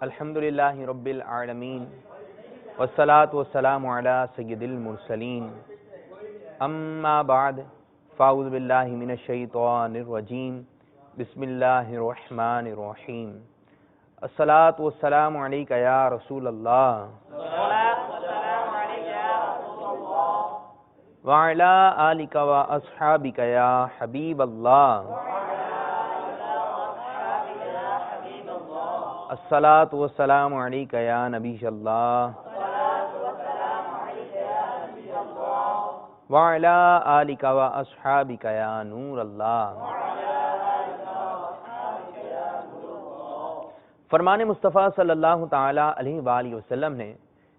الحمدللہ رب العالمین والصلاة والسلام علی سید المرسلین اما بعد فاعوذ باللہ من الشیطان الرجیم بسم اللہ الرحمن الرحیم الصلاة والسلام علیک یا رسول اللہ وعلی آلک و اصحابک یا حبیب اللہ الصلاة والسلام علیک یا نبی اللہ وعلی آلک و اصحابک یا نور اللہ۔ فرمان مصطفیٰ صلی اللہ تعالی علیہ وآلہ وسلم نے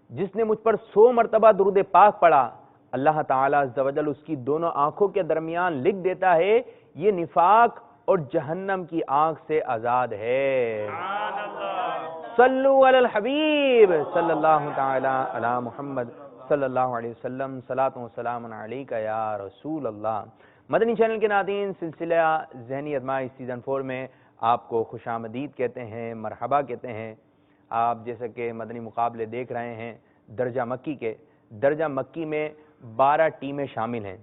جس نے مجھ پر 100 مرتبہ درود پاک پڑھا، اللہ تعالیٰ عز و جل اس کی دونوں آنکھوں کے درمیان لکھ دیتا ہے یہ نفاق اور جہنم کی آنکھ سے آزاد ہے۔ صلو علی الحبیب صلی اللہ تعالی علی محمد صلی اللہ علیہ وسلم، صلاۃ و سلام علیک یا رسول اللہ۔ مدنی چینل کے ناظرین، سلسلہ ذہنی آزمائش سیزن 4 میں آپ کو خوش آمدید کہتے ہیں، مرحبا کہتے ہیں۔ آپ جیسا کہ مدنی مقابلے دیکھ رہے ہیں درجہ مکی کے، درجہ مکی میں 12 ٹیمیں شامل ہیں،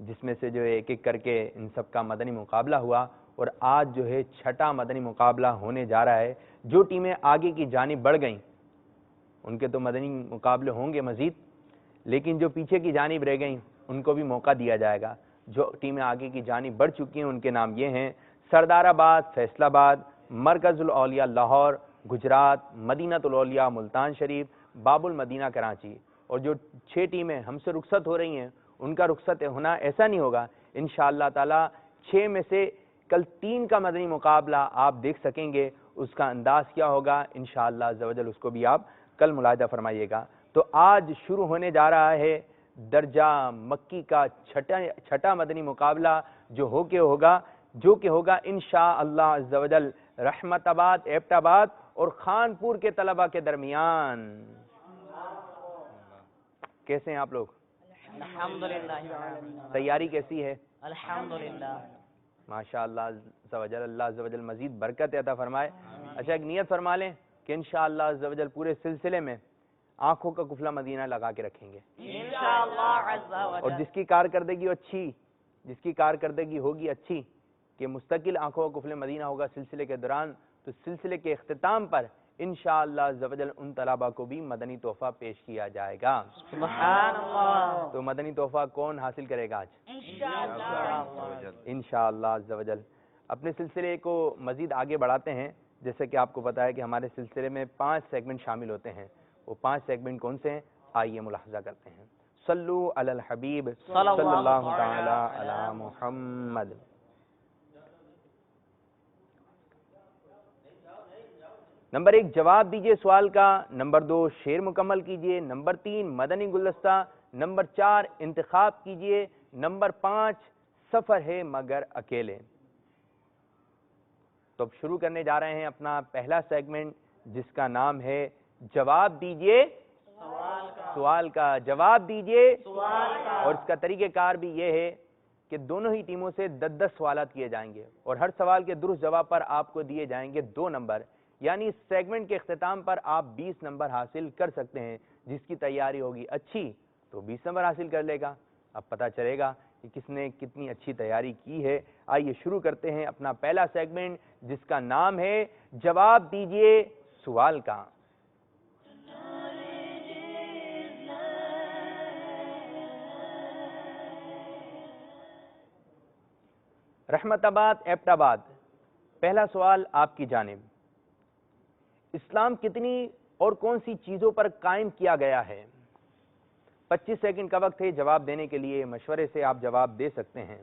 جس میں سے جو ایک ایک کر کے ان سب کا مدنی مقابلہ ہوا، اور آج جو ہے 6واں مدنی مقابلہ ہونے جا رہا ہے۔ جو ٹیمیں آگے کی جانب بڑھ گئیں ان کے تو مدنی مقابلے ہوں گے مزید، لیکن جو پیچھے کی جانب رہ گئیں ان کو بھی موقع دیا جائے گا۔ جو ٹیمیں آگے کی جانب بڑھ چکی ہیں ان کے نام یہ ہیں: سردار آباد فیصل آباد، مرکز الاولیاء لاہور گجرات، مدینہ الاولیاء ملتان شریف، باب المدینہ کراچی۔ اور جو 6 ٹیمیں ہم سے رخصت ہو رہی ہیں ان کا رخصت ہونا ایسا نہیں ہوگا، انشاءاللہ تعالی 6 میں سے کل 3 کا مدنی مقابلہ آپ دیکھ سکیں گے، اس کا انداز کیا ہوگا انشاءاللہ عز و جل اس کو بھی آپ کل ملاحظہ فرمائیے گا۔ تو آج شروع ہونے جا رہا ہے درجہ مکی کا 6واں مدنی مقابلہ جو کہ ہوگا انشاءاللہ عز و جل رحمت آباد، ایبٹ آباد اور خانپور کے طلبہ کے درمیان۔ کیسے ہیں آپ لوگ؟ الحمدللہ۔ تیاری کیسی ہے؟ الحمدللہ۔ ماشاءاللہ عز و جل، اللہ عز و جل مزید برکت عطا فرمائے۔ اچھا، ایک نیت فرما لیں کہ انشاءاللہ عز و جل پورے سلسلے میں آنکھوں کا قفلہ مدینہ لگا کے رکھیں گے انشاءاللہ عز و جل۔ اور جس کی کارکردگی ہوگی اچھی کہ مستقل آنکھوں کا قفلہ مدینہ ہوگا سلسلے کے دوران، تو سلسلے کے اختتام پر انشاءاللہ عز و جل ان طلبہ کو بھی مدنی تحفہ پیش کیا جائے گا۔ سبحان اللہ۔ تو مدنی تحفہ کون حاصل کرے گا آج؟ انشاءاللہ عز و جل۔ اپنے سلسلے کو مزید آگے بڑھاتے ہیں۔ جیسے کہ آپ کو پتا ہے کہ ہمارے سلسلے میں 5 سیگمنٹ شامل ہوتے ہیں۔ وہ 5 سیگمنٹ کون سے ہیں؟ آئیے ملاحظہ کرتے ہیں۔ صلو علی الحبیب صلی اللہ تعالی علی محمد۔ نمبر 1 جواب دیجئے سوال کا، نمبر 2 شعر مکمل کیجئے، نمبر 3 مدنی گلدستہ، نمبر 4 انتخاب کیجئے، نمبر 5 سفر ہے مگر اکیلے۔ تو اب شروع کرنے جا رہے ہیں اپنا پہلا سیگمنٹ جس کا نام ہے جواب دیجئے سوال کا۔ جواب دیجئے سوال کا۔ اور اس کا طریقہ کار بھی یہ ہے کہ دونوں ہی ٹیموں سے 10 سوالات کیے جائیں گے، اور ہر سوال کے درست جواب پر آپ کو دیے جائیں گے 2 نمبر، یعنی اس سیگمنٹ کے اختتام پر آپ 20 نمبر حاصل کر سکتے ہیں۔ جس کی تیاری ہوگی اچھی تو 20 نمبر حاصل کر لے گا۔ اب پتہ چلے گا کہ کس نے کتنی اچھی تیاری کی ہے۔ آئیے شروع کرتے ہیں اپنا پہلا سیگمنٹ جس کا نام ہے جواب دیجئے سوال کا۔ رحمت آباد، ایبٹ آباد، پہلا سوال آپ کی جانب۔ اسلام کتنی اور کون سی چیزوں پر قائم کیا گیا ہے؟ 25 سیکنڈ کا وقت ہے جواب دینے کے لیے، مشورے سے آپ جواب دے سکتے ہیں۔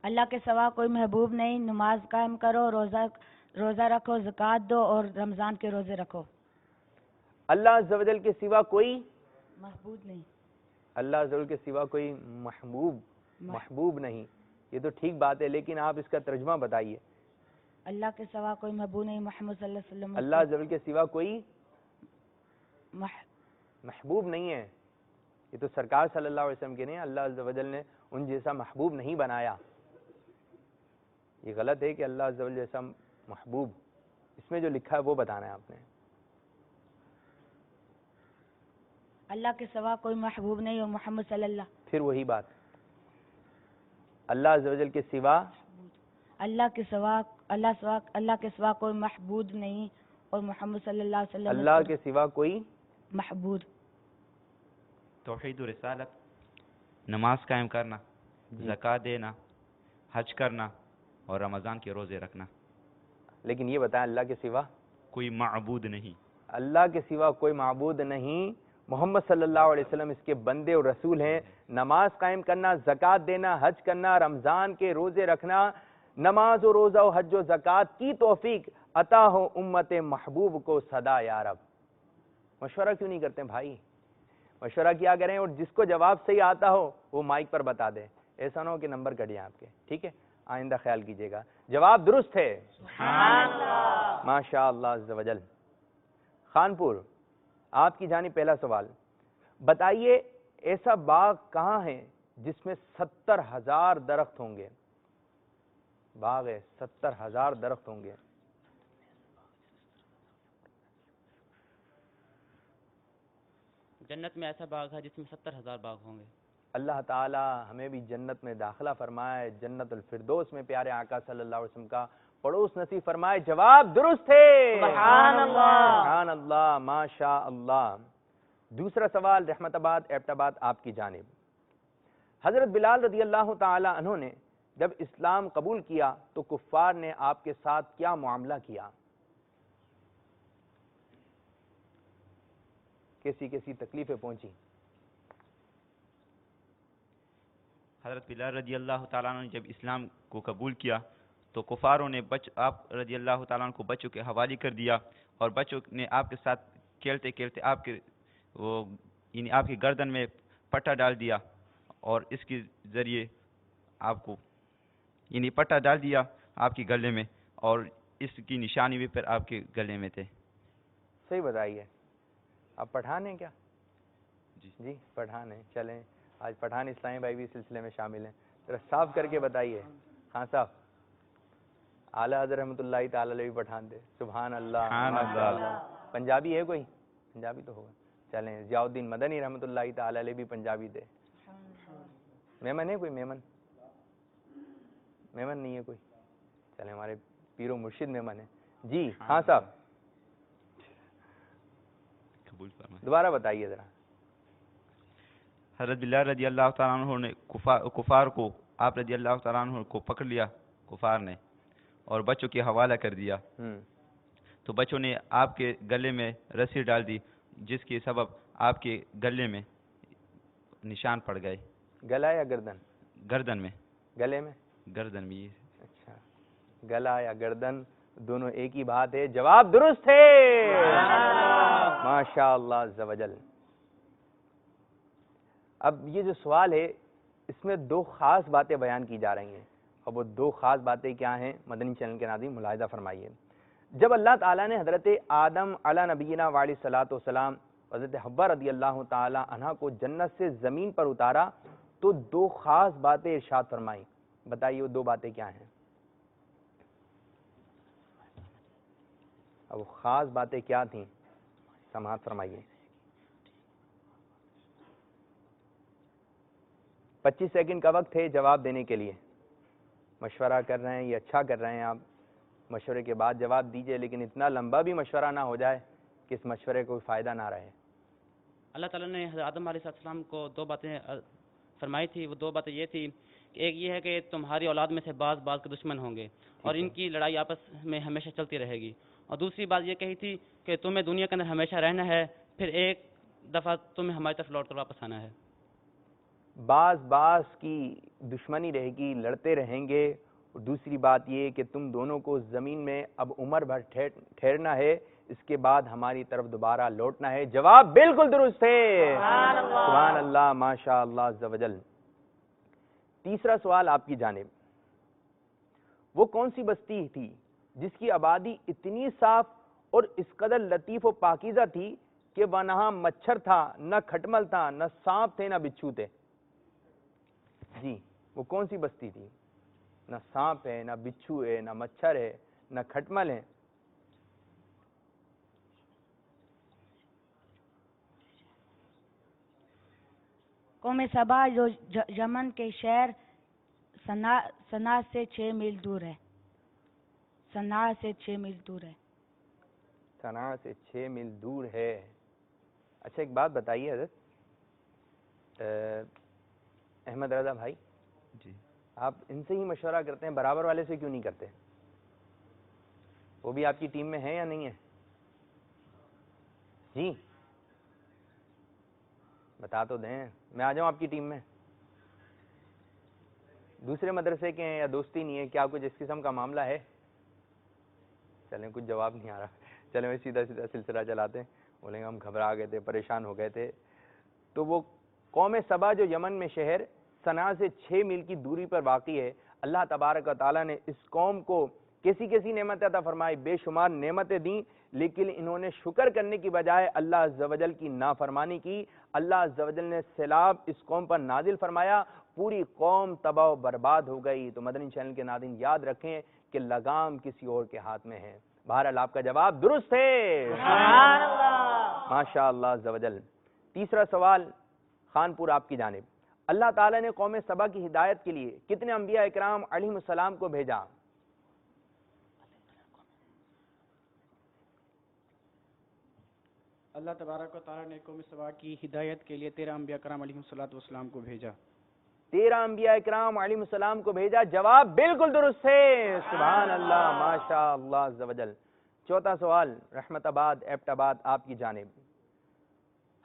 اللہ کے سوا کوئی محبوب نہیں، نماز قائم کرو، روزہ رکھو، زکوٰۃ دو اور رمضان کے روزے رکھو۔ اللہ عز و جل کے سوا کوئی محبوب نہیں، اللہ عز و جل کے سوا کوئی محبوب نہیں، یہ تو ٹھیک بات ہے، لیکن آپ اس کا ترجمہ بتائیے۔ اللہ کے سوا کوئی محبوب نہیں، محمد صلی اللہ علیہ وسلم۔ اللہ عز و جل کے سوا کوئی محبوب نہیں ہے، یہ تو سرکار صلی اللہ علیہ وسلم کے نہیں، اللہ عز و جل نے ان جیسا محبوب نہیں بنایا. یہ غلط ہے کہ اللہ عز و جل جیسا محبوب، اس میں جو لکھا ہے وہ بتانا ہے آپ نے. اللہ کے سوا کوئی محبوب نہیں اور محمد صلی اللہ پھر وہی بات، اللہ عز و جل کے سوا اللہ کے سوا کوئی محبوب نہیں اور محمد صلی اللہ علیہ وسلم اللہ کے سوا کوئی محبوب. توحید و رسالت، نماز قائم کرنا، زکوٰۃ دینا، حج کرنا اور رمضان کے روزے رکھنا. لیکن یہ بتائیں اللہ کے سوا کوئی معبود نہیں. اللہ کے سوا کوئی معبود نہیں، محمد صلی اللہ علیہ وسلم اس کے بندے اور رسول ہیں. نماز قائم کرنا، زکوٰۃ دینا، حج کرنا، رمضان کے روزے رکھنا، نماز و روزہ و حج و زکوٰۃ کی توفیق عطا ہو امت محبوب کو صدا یا رب. مشورہ کیوں نہیں کرتے بھائی؟ مشورہ کیا کریں اور جس کو جواب صحیح آتا ہو وہ مائک پر بتا دے. ایسا نہ ہو کہ نمبر کٹ جائیں آپ کے. ٹھیک ہے، آئندہ خیال کیجیے گا. جواب درست ہے. ماشاء اللہ عز و جل. خانپور، آپ کی جانب پہلا سوال. بتائیے ایسا باغ کہاں ہے جس میں 70,000 درخت ہوں گے؟ باغ ہے، 70,000 درخت ہوں گے. جنت میں ایسا باغ ہے جس میں 70,000 باغ ہوں گے. اللہ تعالی ہمیں بھی جنت میں داخلہ فرمائے، جنت الفردوس میں پیارے آقا صلی اللہ علیہ وسلم کا پڑوس نصیب فرمائے. جواب درست ہے. سبحان اللہ. سبحان اللہ، ماشاء اللہ. دوسرا سوال رحمت آباد ایبٹ آباد آپ کی جانب. حضرت بلال رضی اللہ تعالی عنہ نے جب اسلام قبول کیا تو کفار نے آپ کے ساتھ کیا معاملہ کیا؟ کیسی کیسی تکلیفیں پہنچی؟ حضرت بلال رضی اللہ تعالیٰ عنہ نے جب اسلام کو قبول کیا تو کفاروں نے آپ رضی اللہ تعالیٰ عنہ کو بچوں کے حوالے کر دیا، اور بچوں نے آپ کے ساتھ کھیلتے کھیلتے آپ کی گردن میں پٹا ڈال دیا، اور اس کے ذریعے آپ کو پٹا ڈال دیا آپ کے گلے میں، اور اس کی نشانی بھی پھر آپ کے گلے میں تھے. صحیح بتائیے. آپ پٹھان ہیں کیا؟ جی پٹھان ہیں. چلیں آج پٹھان اسلامی بھائی بھی سلسلے میں شامل ہیں. ذرا صاف کر کے بتائیے. خان صاحب، اعلیٰ حضرت رحمۃ اللہ تعالی علیہ بھی پٹھان تھے. سبحان اللہ. پنجابی ہے کوئی؟ پنجابی تو ہوگا. چلیں ضیاء الدین مدنی رحمۃ اللہ تعالی علیہ بھی پنجابی تھے. میمن ہے کوئی؟ میمن نہیں ہے کوئی؟ چلیں ہمارے پیر و مرشد میمن ہے. جی ہاں صاحب دوبارہ بتائیے ذرا. حضرت بلال رضی اللہ تعالیٰ عنہ نے کفار کو، آپ رضی اللہ تعالیٰ عنہ کو پکڑ لیا کفار نے، اور بچوں کے حوالہ کر دیا. تو بچوں نے آپ کے گلے میں رسی ڈال دی، جس کے سبب آپ کے گلے میں نشان پڑ گئے. گلا یا گردن؟ گردن میں. گلے میں؟ گردن میں. اچھا، گلا یا گردن دونوں ایک ہی بات ہے. جواب درست ہے. ماشاء اللہ عز و جل. اب یہ جو سوال ہے اس میں دو خاص باتیں بیان کی جا رہی ہیں، اور وہ دو خاص باتیں کیا ہیں مدنی چینل کے ناظرین ملاحظہ فرمائیے. جب اللہ تعالیٰ نے حضرت آدم علی نبینا علیہ الصلوۃ والسلام، حضرت حوا رضی اللہ تعالی عنہ کو جنت سے زمین پر اتارا تو دو خاص باتیں ارشاد فرمائیں. بتائیے وہ دو باتیں کیا ہیں؟ اب وہ خاص باتیں کیا تھیں؟ سماعت فرمائیے. 25 سیکنڈ کا وقت ہے جواب دینے کے لیے. مشورہ کر رہے ہیں یہ اچھا کر رہے ہیں آپ، مشورے کے بعد جواب دیجئے، لیکن اتنا لمبا بھی مشورہ نہ ہو جائے کہ اس مشورے کو فائدہ نہ رہے. اللہ تعالیٰ نے حضرت آدم علیہ السلام کو دو باتیں فرمائی تھی. وہ دو باتیں یہ تھی کہ ایک یہ ہے کہ تمہاری اولاد میں سے بعض کے دشمن ہوں گے اور ان کی لڑائی آپس میں ہمیشہ چلتی رہے گی، اور دوسری بات یہ کہی تھی کہ تمہیں دنیا کے اندر ہمیشہ رہنا ہے، پھر ایک دفعہ تمہیں ہماری طرف لوٹ کر واپس آنا ہے. بعض کی دشمنی رہے گی، لڑتے رہیں گے. اور دوسری بات یہ کہ تم دونوں کو زمین میں اب عمر بھر ٹھہرنا ہے، اس کے بعد ہماری طرف دوبارہ لوٹنا ہے. جواب بالکل درست ہے. سبحان اللہ، ماشاء اللہ عز و جل. تیسرا سوال آپ کی جانب. وہ کون سی بستی تھی جس کی آبادی اتنی صاف اور اس قدر لطیف و پاکیزہ تھی کہ وہاں مچھر تھا، نہ کھٹمل تھا، نہ سانپ تھے، نہ بچھو تھے؟ جی وہ کون سی بستی تھی؟ نہ سانپ ہے، نہ بچھو ہے، نہ مچھر ہے، نہ کھٹمل ہے۔ قوم سبا جو یمن کے شہر صنعا سے 6 میل دور ہے۔ صنعا سے 6 میل دور ہے۔ صنعا سے 6 میل دور ہے۔ اچھا ایک بات بتائیے حضرت احمد رضا بھائی، جی آپ ان سے ہی مشورہ کرتے ہیں، برابر والے سے کیوں نہیں کرتے؟ وہ بھی آپ کی ٹیم میں ہے یا نہیں ہے؟ جی بتا تو دیں، میں آ جاؤں آپ کی ٹیم میں۔ دوسرے مدرسے کے ہیں یا دوستی نہیں ہے، کیا کچھ اس قسم کا معاملہ ہے؟ چلیں کچھ جواب نہیں آ رہا، چلیں میں سیدھا سلسلہ چلاتے ہیں۔ بولیں گے ہم گھبرا گئے تھے، پریشان ہو گئے تھے۔ تو وہ قوم سبا جو یمن میں شہر صنعا سے 6 میل کی دوری پر واقع ہے، اللہ تبارک و تعالیٰ نے اس قوم کو کیسی کیسی نعمتیں عطا فرمائی، بے شمار نعمتیں دیں، لیکن انہوں نے شکر کرنے کی بجائے اللہ عز و جل کی نافرمانی کی۔ اللہ عز و جل نے سیلاب اس قوم پر نازل فرمایا، پوری قوم تباہ و برباد ہو گئی۔ تو مدنی چینل کے ناظرین یاد رکھیں کہ لگام کسی اور کے ہاتھ میں ہے۔ بہرحال آپ کا جواب درست ہے، سبحان اللہ، ماشاء اللہ عز و جل۔ تیسرا سوال خانپور آپ کی جانب، اللہ تعالیٰ نے قوم سبا کی ہدایت کے لیے کتنے انبیاء اکرام علیہم السلام کو بھیجا؟ اللہ تبارک و تعالیٰ نے قوم سبا کی ہدایت کے لیے 13 انبیاء کرام علیہم السلام کو بھیجا۔ 13 انبیاء اکرام علیہم السلام کو بھیجا، جواب بالکل درست ہے، سبحان اللہ، ماشاء اللہ عز و جل۔ چوتھا سوال رحمت آباد ایبٹ آباد آپ کی جانب،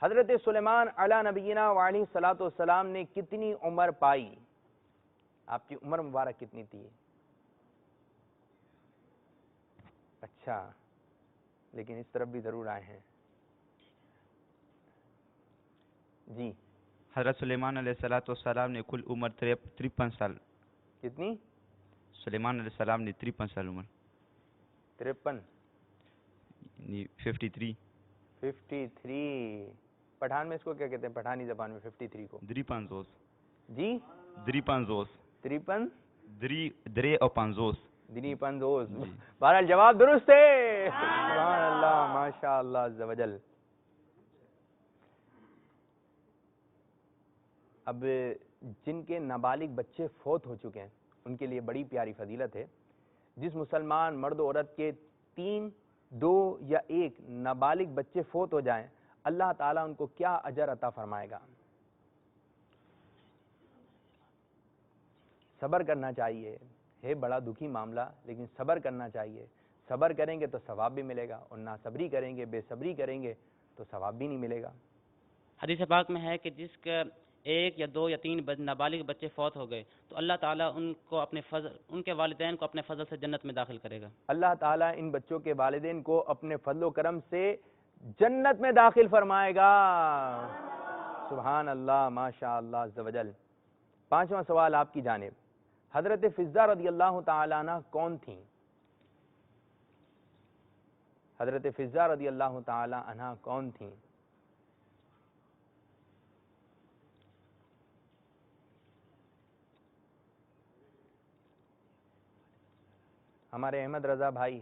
حضرت سلیمان علی نبینا وعلیہ الصلوۃ والسلام نے کتنی عمر پائی؟ آپ کی عمر مبارک کتنی تھی؟ اچھا لیکن اس طرف بھی ضرور آئے ہیں جی۔ حضرت سلیمان علیہ السلام نے کل عمر 53 سال۔ کتنی؟ سلیمان علیہ السلام نے 53 سال عمر، 53 یعنی 53 پٹھان میں اس کو کیا کہتے ہیں؟ پٹھانی زبان میں 53 کو دریپانزوس، جی دریپانزوس، 53 درے اور پانزوس، دینی پنزوز۔ جی۔ بہرحال جواب درست ہے، سبحان اللہ، ماشاء اللہ عز و جل۔ اب جن کے نابالغ بچے فوت ہو چکے ہیں ان کے لیے بڑی پیاری فضیلت ہے، جس مسلمان مرد و عورت کے 3، 2 یا 1 نابالغ بچے فوت ہو جائیں، اللہ تعالیٰ ان کو کیا اجر عطا فرمائے گا؟ صبر کرنا چاہیے، ہے بڑا دکھی معاملہ لیکن صبر کرنا چاہیے۔ صبر کریں گے تو ثواب بھی ملے گا، اور ناصبری کریں گے، بے صبری کریں گے تو ثواب بھی نہیں ملے گا۔ حدیث پاک میں ہے کہ جس کا 1 یا 2 یا 3 نابالغ بچے فوت ہو گئے تو اللہ تعالیٰ ان کے والدین کو اپنے فضل سے جنت میں داخل کرے گا۔ اللہ تعالیٰ ان بچوں کے والدین کو اپنے فضل و کرم سے جنت میں داخل فرمائے گا، سبحان اللہ، ماشاء اللہ عز و جل۔ 5واں سوال آپ کی جانب، حضرت فضہ رضی اللہ تعالیٰ عنہ کون تھیں؟ حضرت فضہ رضی اللہ تعالیٰ عنہ کون تھیں؟ ہمارے احمد رضا بھائی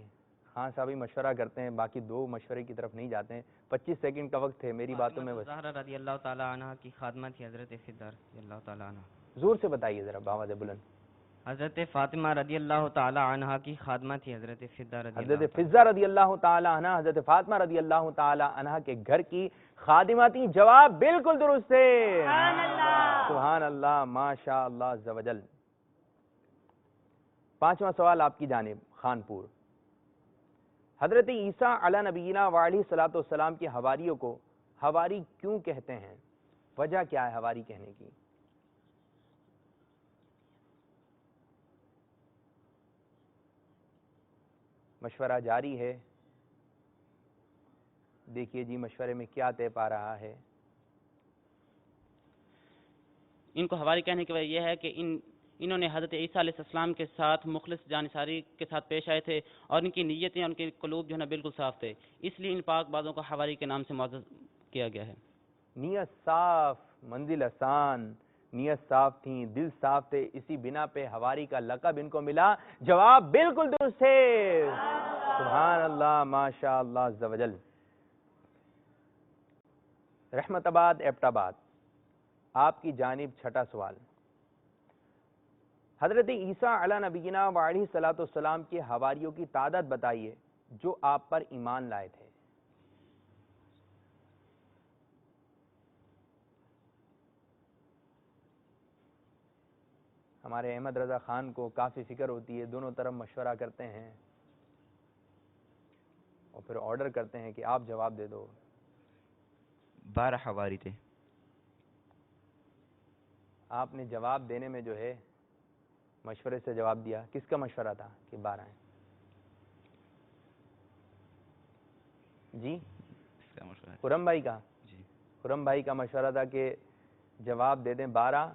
خان صاحب ہی مشورہ کرتے ہیں، باقی 2 مشورے کی طرف نہیں جاتے ہیں۔ 25 سیکنڈ کا وقت ہے، میری باتوں میں زہرا رضی اللہ تعالیٰ عنہ کی خادمہ تھی حضرت فضہ رضی اللہ تعالیٰ عنہ۔ زور سے بتائیے ذرا، باواز بلند۔ حضرت فاطمہ رضی اللہ تعالیٰ عنہ کی خادمہ تھی حضرت فضہ رضی اللہ حضرت فضہ رضی اللہ تعالی عنہ حضرت فاطمہ رضی اللہ تعالی عنہ کے گھر کی خادمہ تھی، جواب بالکل درست ہے، سبحان اللہ، سبحان اللہ، ماشاء اللہ عز و جل۔ 5واں سوال آپ کی جانب خانپور، حضرت عیسیٰ علی نبینا وعلیہ الصلوۃ والسلام کے حواریوں کو حواری کیوں کہتے ہیں؟ وجہ کیا ہے حواری کہنے کی؟ مشورہ جاری ہے، دیکھیے جی مشورے میں کیا طے پا رہا ہے۔ ان کو حواری کہنے کی وجہ یہ ہے کہ انہوں نے حضرت عیسیٰ علیہ السلام کے ساتھ مخلص جانثاری کے ساتھ پیش آئے تھے اور ان کی نیتیں ان کے قلوب جو ہے نا بالکل صاف تھے، اس لیے ان پاک بازوں کو حواری کے نام سے معزز کیا گیا ہے۔ نیت صاف، منزل آسان، نیت صاف تھی، دل صاف تھے، اسی بنا پہ حواری کا لقب ان کو ملا۔ جواب بالکل درست ہے، سبحان اللہ، ماشاء اللہ عز و جل۔ رحمت آباد ایبٹ آباد، آپ کی جانب چھٹا سوال۔ حضرت عیسیٰ علیہ نبینا و علیہ الصلوۃ والسلام کے حواریوں کی تعداد بتائیے جو آپ پر ایمان لائے تھے۔ ہمارے احمد رضا خان کو کافی فکر ہوتی ہے، دونوں طرف مشورہ کرتے ہیں اور پھر آرڈر کرتے ہیں کہ آپ جواب دے دو۔ 12 حواری تھے۔ آپ نے جواب دینے میں جو ہے مشورے سے جواب دیا، کس کا مشورہ تھا کہ 12 ہیں؟ جی اس کا مشورہ ہے۔ خرم بھائی کا؟ جی خرم بھائی کا مشورہ تھا کہ جواب دے دیں 12۔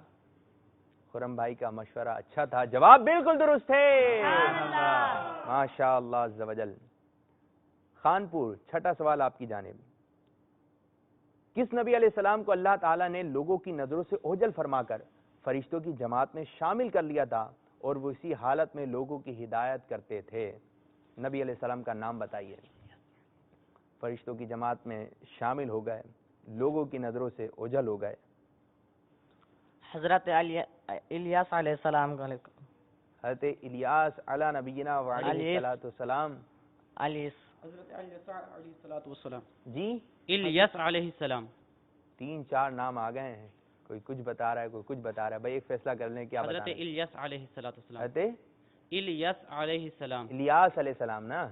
خرم بھائی کا مشورہ اچھا تھا، جواب بالکل درست ہے، ماشاء اللہ عز و جل۔ خانپور، چھٹا سوال آپ کی جانب۔ کس نبی علیہ السلام کو اللہ تعالیٰ نے لوگوں کی نظروں سے اوجھل فرما کر فرشتوں کی جماعت میں شامل کر لیا تھا اور وہ اسی حالت میں لوگوں کی ہدایت کرتے تھے؟ نبی علیہ السلام کا نام بتائیے۔ فرشتوں کی جماعت میں شامل ہو گئے، لوگوں کی نظروں سے اوجھل ہو گئے۔ حضرت الیاس علیہ السلام کا حضرت الیاس علی نبینا و علیہ السلام۔ حضرت عیسیٰ علیہ الصلوۃ والسلام۔ جی الیاس علیہ السلام۔ 3-4 نام آ گئے ہیں، کوئی کچھ بتا رہا ہے، کوئی کچھ بتا رہا ہے، بھائی ایک فیصلہ کر لیں، کیا حضرت بتانا ہے؟ الیاس علیہ السلام۔ حضرت الیاس علیہ السلام۔ الیاس علیہ السلام نا؟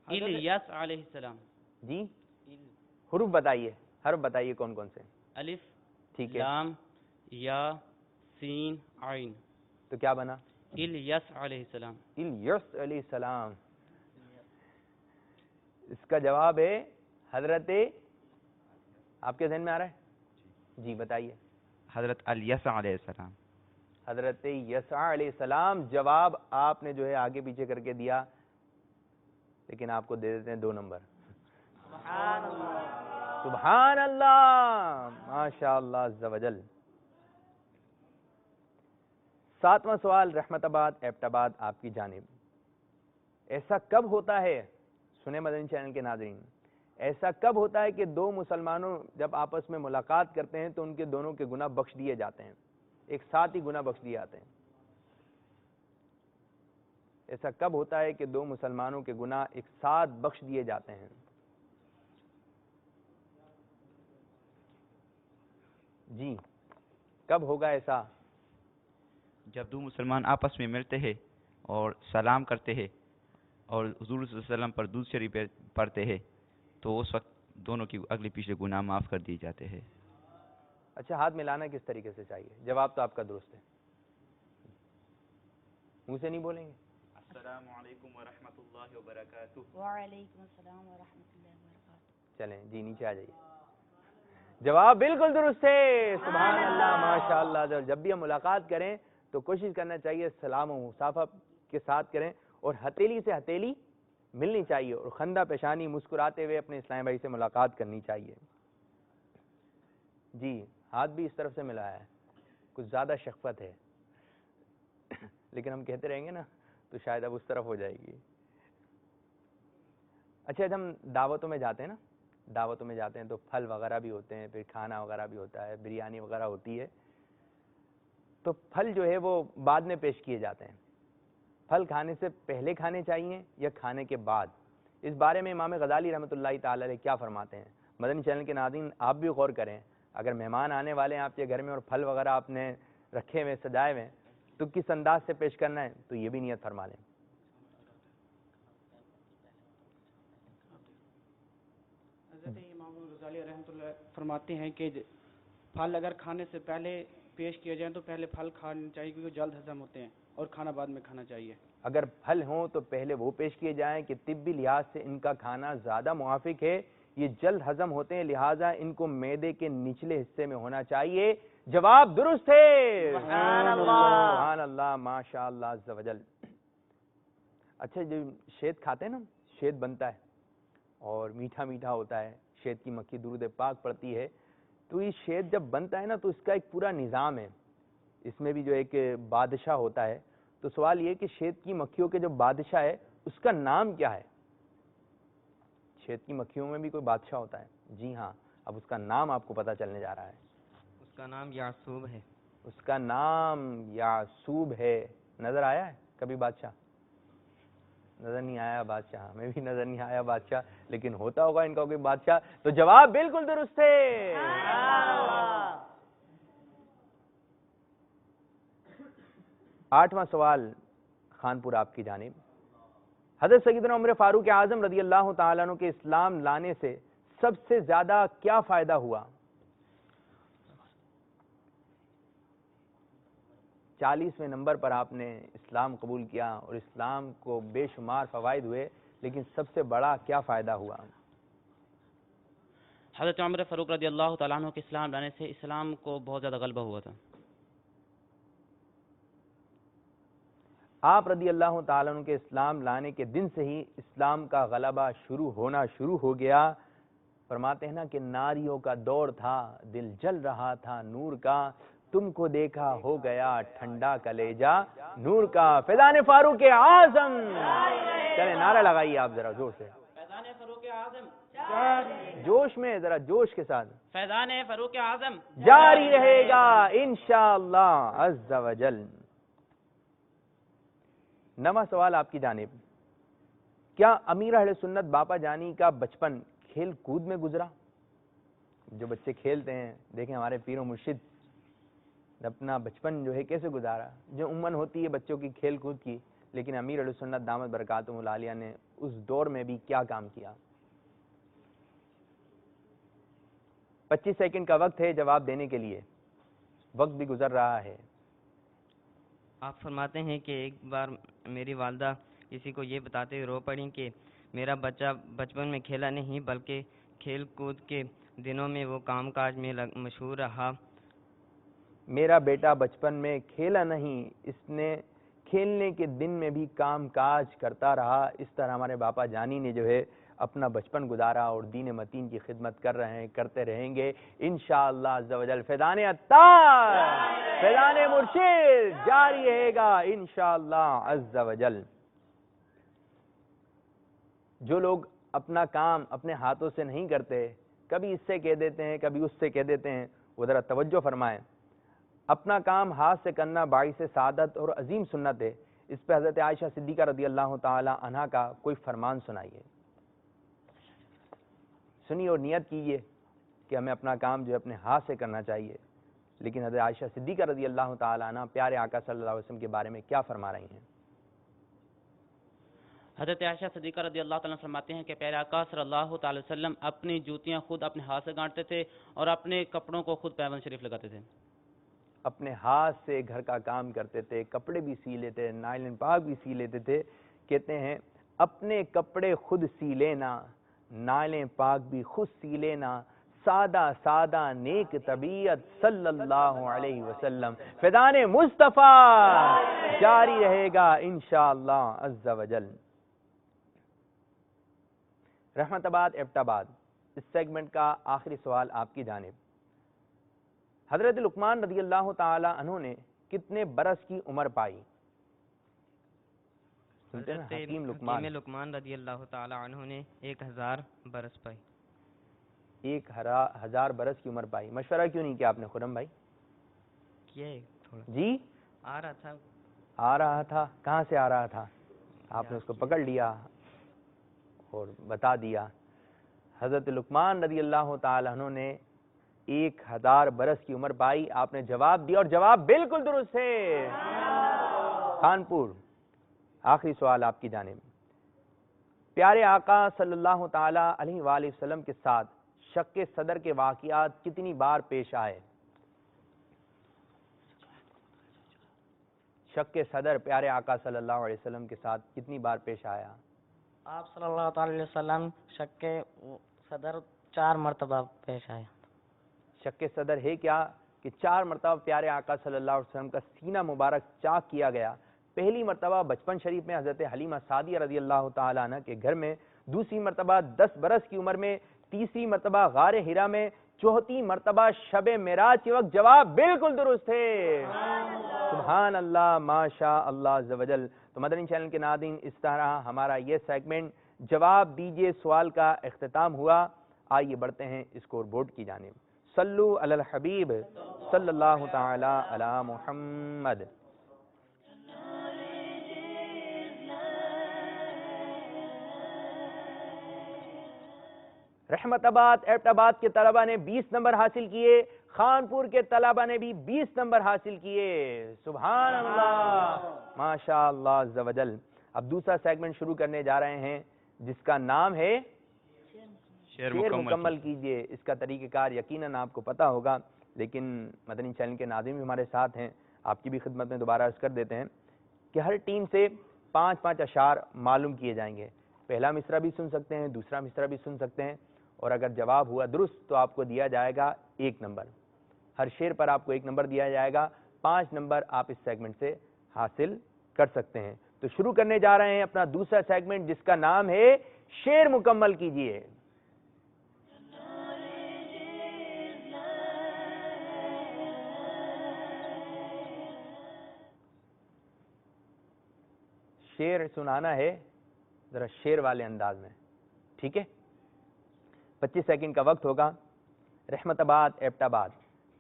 الیاس علیہ السلام۔ جی حروف بتائیے، حرف بتائیے کون کون سے؟ الف، ٹھیک ہے، لام، یا، سین، عین۔ تو کیا بنا؟ الیاس علیہ السلام۔ الیاس علیہ السلام۔ اس کا جواب ہے حضرت، آپ کے ذہن میں آ رہا ہے؟ جی بتائیے۔ حضرت الیسع علیہ السلام۔ حضرت یسع علیہ السلام۔ جواب آپ نے جو ہے آگے پیچھے کر کے دیا، لیکن آپ کو دے دیتے ہیں 2 نمبر۔ سبحان اللہ، ماشاء اللہ عز و جل۔ 7واں سوال، رحمت آباد ایبٹ آباد، آپ کی جانب۔ ایسا کب ہوتا ہے، سنیں مدنی چینل کے ناظرین، ایسا کب ہوتا ہے کہ 2 مسلمانوں جب آپس میں ملاقات کرتے ہیں تو ان کے دونوں کے گناہ بخش دیے جاتے ہیں، ایک ساتھ ہی گناہ بخش دیے جاتے ہیں؟ ایسا کب ہوتا ہے کہ 2 مسلمانوں کے گناہ ایک ساتھ بخش دیے جاتے ہیں؟ جی کب ہوگا ایسا؟ جب 2 مسلمان آپس میں ملتے ہیں اور سلام کرتے ہیں اور حضور صلی اللہ علیہ وسلم پر درود شریف پڑھتے ہیں تو اس وقت دونوں کی اگلے پچھلے گناہ معاف کر دیے جاتے ہیں۔ اچھا، ہاتھ ملانا کس طریقے سے چاہیے؟ جواب تو آپ کا درست ہے، منہ سے نہیں بولیں گے؟ السلام علیکم ورحمۃ اللہ وبرکاتہ۔ وعلیکم السلام ورحمۃ اللہ وبرکاتہ۔ چلیں جی نیچے آ جائیے، جواب بالکل درست ہے، سبحان اللہ، ماشاء اللہ۔ جب بھی ہم ملاقات کریں تو کوشش کرنا چاہیے سلام و مصافحہ کے ساتھ کریں، اور ہتھیلی سے ہتھیلی ملنی چاہیے، اور خندہ پیشانی مسکراتے ہوئے اپنے اسلامی بھائی سے ملاقات کرنی چاہیے۔ جی ہاتھ بھی اس طرف سے ملا ہے، کچھ زیادہ شفقت ہے، لیکن ہم کہتے رہیں گے نا تو شاید اب اس طرف ہو جائے گی۔ اچھا، جب ہم دعوتوں میں جاتے ہیں نا، دعوتوں میں جاتے ہیں تو پھل وغیرہ بھی ہوتے ہیں، پھر کھانا وغیرہ بھی ہوتا ہے، بریانی وغیرہ ہوتی ہے، تو پھل جو ہے وہ بعد میں پیش کیے جاتے ہیں۔ پھل کھانے سے پہلے کھانے چاہیے یا کھانے کے بعد؟ اس بارے میں امام غزالی رحمۃ اللہ تعالی علیہ کیا فرماتے ہیں؟ مدنی چینل کے ناظرین آپ بھی غور کریں، اگر مہمان آنے والے ہیں آپ کے گھر میں اور پھل وغیرہ آپ نے رکھے ہوئے سجائے ہوئے تو کس انداز سے پیش کرنا ہے، تو یہ بھی نیت فرما لیں۔ حضرت امام غزالی رحمۃ اللہ فرماتے ہیں کہ پھل اگر کھانے سے پہلے پیش کیے جائیں تو پہلے پھل کھانے چاہیے کیونکہ جلد ہضم ہوتے ہیں، اور کھانا بعد میں کھانا چاہیے۔ اگر پھل ہوں تو پہلے وہ پیش کیے جائیں کہ طبی لحاظ سے ان کا کھانا زیادہ موافق ہے، یہ جلد ہضم ہوتے ہیں، لہٰذا ان کو معدے کے نچلے حصے میں ہونا چاہیے جواب درست ہے. سبحان اللہ ماشاء اللہ عز و جل. اچھا جو شہد کھاتے ہیں نا, شہد بنتا ہے اور میٹھا میٹھا ہوتا ہے, شہد کی مکھی درود پاک پڑتی ہے, تو یہ شہد جب بنتا ہے نا تو اس کا ایک پورا نظام ہے, اس میں بھی جو ایک بادشاہ ہوتا ہے. تو سوال یہ کہ شہد کی مکھیوں کے جو بادشاہ ہے اس کا نام کیا ہے؟ شہد کی مکھیوں میں بھی کوئی بادشاہ ہوتا ہے؟ جی ہاں, اب اس کا نام آپ کو پتا چلنے جا رہا ہے. اس کا نام یعصوب ہے. اس کا نام یعصوب ہے. نظر آیا ہے کبھی بادشاہ؟ نظر نہیں آیا بادشاہ, ہمیں بھی نظر نہیں آیا بادشاہ, لیکن ہوتا ہوگا ان کا کوئی بادشاہ. تو جواب بالکل درست ہے. 8واں سوال خانپور آپ کی جانب. حضرت سیدنا عمر فاروق اعظم رضی اللہ تعالیٰ عنہ کے اسلام لانے سے سب سے زیادہ کیا فائدہ ہوا؟ 40ویں نمبر پر آپ نے اسلام قبول کیا اور اسلام کو بے شمار فوائد ہوئے, لیکن سب سے بڑا کیا فائدہ ہوا؟ حضرت عمر فاروق رضی اللہ تعالیٰ عنہ کے اسلام لانے سے اسلام کو بہت زیادہ غلبہ ہوا تھا. آپ رضی اللہ تعالیٰ عنہ کے اسلام لانے کے دن سے ہی اسلام کا غلبہ ہونا شروع ہو گیا. فرماتے ہیں نا کہ ناریوں کا دور تھا, دل جل رہا تھا نور کا, تم کو دیکھا ہو گیا ٹھنڈا کلیجا نور کا. فیضان فاروق اعظم, چلے نعرہ لگائیے آپ ذرا زور سے, فیضان فاروق اعظم, جوش میں, ذرا جوش کے ساتھ. فیضان فاروق اعظم جاری رہے گا انشاءاللہ عز و جل. 9واں سوال آپ کی جانب. کیا امیر اہل سنت باپا جانی کا بچپن کھیل کود میں گزرا؟ جو بچے کھیلتے ہیں, دیکھیں ہمارے پیر و مرشد اپنا بچپن جو ہے کیسے گزارا, جو عموماً ہوتی ہے بچوں کی کھیل کود کی, لیکن امیر اہل سنت دامت برکاتہم العالیہ نے اس دور میں بھی کیا کام کیا؟ 25 سیکنڈ کا وقت ہے جواب دینے کے لیے, وقت بھی گزر رہا ہے. آپ فرماتے ہیں کہ ایک بار میری والدہ کسی کو یہ بتاتے ہوئے رو پڑیں کہ میرا بچہ بچپن میں کھیلا نہیں بلکہ کھیل کود کے دنوں میں وہ کام کاج میں مشہور رہا. میرا بیٹا بچپن میں کھیلا نہیں, اس نے کھیلنے کے دن میں بھی کام کاج کرتا رہا. اس طرح ہمارے باپا جانی نے جو ہے اپنا بچپن گزارا اور دین متین کی خدمت کر رہے ہیں, کرتے رہیں گے انشاءاللہ عز و جل. فیضان عطار, فیضان مرشد جاری رہے گا انشاءاللہ عز و جل. جو لوگ اپنا کام اپنے ہاتھوں سے نہیں کرتے, کبھی اس سے کہہ دیتے ہیں کبھی اس سے کہہ دیتے ہیں, وہ ذرا توجہ فرمائیں. اپنا کام ہاتھ سے کرنا باعث سعادت اور عظیم سنت ہے. اس پہ حضرت عائشہ صدیقہ رضی اللہ تعالی عنہا کا کوئی فرمان سنائیے, سنیے اور نیت کیجئے کہ ہمیں اپنا کام جو ہے اپنے ہاتھ سے کرنا چاہیے. لیکن حضرت عائشہ صدیقہ رضی اللہ تعالی عنہ پیارے آقا صلی اللہ علیہ وسلم کے بارے میں کیا فرما رہی ہیں؟ حضرت عائشہ صدیقہ رضی اللہ تعالیٰ فرماتے ہیں کہ پیارے آقا صلی اللہ تعالی وسلم اپنی جوتیاں خود اپنے ہاتھ سے گانٹتے تھے اور اپنے کپڑوں کو خود پیوند شریف لگاتے تھے. اپنے ہاتھ سے گھر کا کام کرتے تھے, کپڑے بھی سی لیتے, نائلن پاک بھی سی لیتے تھے. کہتے ہیں اپنے کپڑے خود سی لینا, نائلن پاک بھی خود سی لینا, سادہ سادہ نیک طبیعت صلی اللہ علیہ وسلم. فیضان مصطفیٰ جاری رہے گا انشاءاللہ عز و جل. رحمت آباد ایبٹ آباد, اس سیگمنٹ کا آخری سوال آپ کی جانب. حضرت لقمان رضی اللہ تعالی عنہ نے کتنے برس کی عمر پائی؟ سنتے ہیں حکیم لقمان رضی اللہ تعالی عنہ نے 1000 برس پائی. 1000 برس کی عمر پائی. مشورہ کیوں نہیں کیا آپ نے خرم بھائی؟ کیا ہے تھوڑا جی آ رہا تھا. کہاں سے آ رہا تھا؟ آپ نے اس کو پکڑ لیا اور بتا دیا. حضرت لقمان رضی اللہ تعالی عنہ نے 1000 برس کی عمر پائی. آپ نے جواب دیا اور جواب بالکل درست ہے. خانپور, آخری سوال آپ کی جانب. پیارے آقا صلی اللہ تعالی علیہ وآلہ وسلم کے ساتھ شق صدر کے واقعات کتنی بار پیش آئے؟ شق صدر پیارے آقا صلی اللہ علیہ وسلم کے ساتھ کتنی بار پیش آیا؟ آپ صلی اللہ تعالی علیہ وسلم شق صدر 4 مرتبہ پیش آئے. شق صدر ہے کیا؟ کہ 4 مرتبہ پیارے آقا صلی اللہ علیہ وسلم کا سینہ مبارک چاک کیا گیا. پہلی مرتبہ بچپن شریف میں حضرت حلیمہ سعدیہ رضی اللہ تعالیٰ عنہ کے گھر میں, دوسری مرتبہ 10 برس کی عمر میں, تیسری مرتبہ غار حرا میں, چوتھی مرتبہ شب معراج کے وقت. جواب بالکل درست ہے. سبحان اللہ, ماشاء اللہ عز و جل. تو مدنی چینل کے ناظرین, اس طرح ہمارا یہ سیگمنٹ جواب دیجئے سوال کا اختتام ہوا. آئیے بڑھتے ہیں اسکور بورڈ کی جانب. صلو علی الحبیب صلی اللہ تعالی علی محمد. رحمت آباد ایبٹ آباد کے طلبہ نے 20 نمبر حاصل کیے, خانپور کے طلبہ نے بھی 20 نمبر حاصل کیے. سبحان اللہ, ماشاء اللہ عز و جل. اب دوسرا سیگمنٹ شروع کرنے جا رہے ہیں جس کا نام ہے شعر مکمل کیجئے. اس کا طریقہ کار یقیناً آپ کو پتا ہوگا, لیکن مدنی چینل کے ناظرین بھی ہمارے ساتھ ہیں, آپ کی بھی خدمت میں دوبارہ عرض کر دیتے ہیں کہ ہر ٹیم سے 5 اشعار معلوم کیے جائیں گے. پہلا مصرع بھی سن سکتے ہیں, دوسرا مصرع بھی سن سکتے ہیں, اور اگر جواب ہوا درست تو آپ کو دیا جائے گا 1 نمبر. ہر شعر پر آپ کو 1 نمبر دیا جائے گا. 5 نمبر آپ اس سیگمنٹ سے حاصل کر سکتے ہیں. تو شروع کرنے جا رہے ہیں اپنا دوسرا سیگمنٹ جس کا نام ہے شعر مکمل کیجئے. شعر سنانا ہے ذرا شعر والے انداز میں, ٹھیک ہے. 25 سیکنڈ کا وقت ہوگا. رحمت آباد ایبٹ آباد,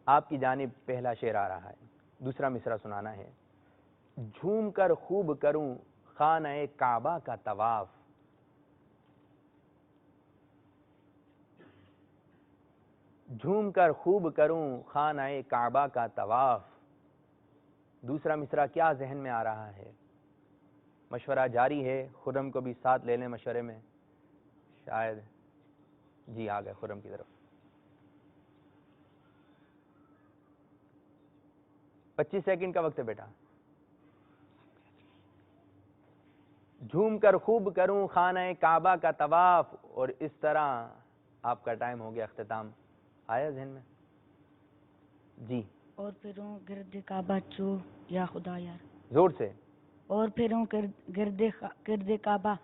آپ کی جانب پہلا شعر آ رہا ہے. دوسرا مصرع سنانا ہے. جھوم کر خوب کروں خانہ کعبہ کا طواف. جھوم کر خوب کروں خانہ کعبہ کا طواف. دوسرا مصرع کیا ذہن میں آ رہا ہے؟ مشورہ جاری ہے. خرم کو بھی ساتھ لے لیں مشورے میں. شاید جی آ گئے خرم کی طرف. 25 سیکنڈ کا وقت ہے بیٹا. جھوم کر خوب کروں خانہ کعبہ کا طواف, اور اس طرح آپ کا ٹائم ہو گیا اختتام. آیا ذہن میں؟ جی. اور پھروں گرد کعبہ چو یا خدا یار. زور سے. اور پھروں گرد کعبہ.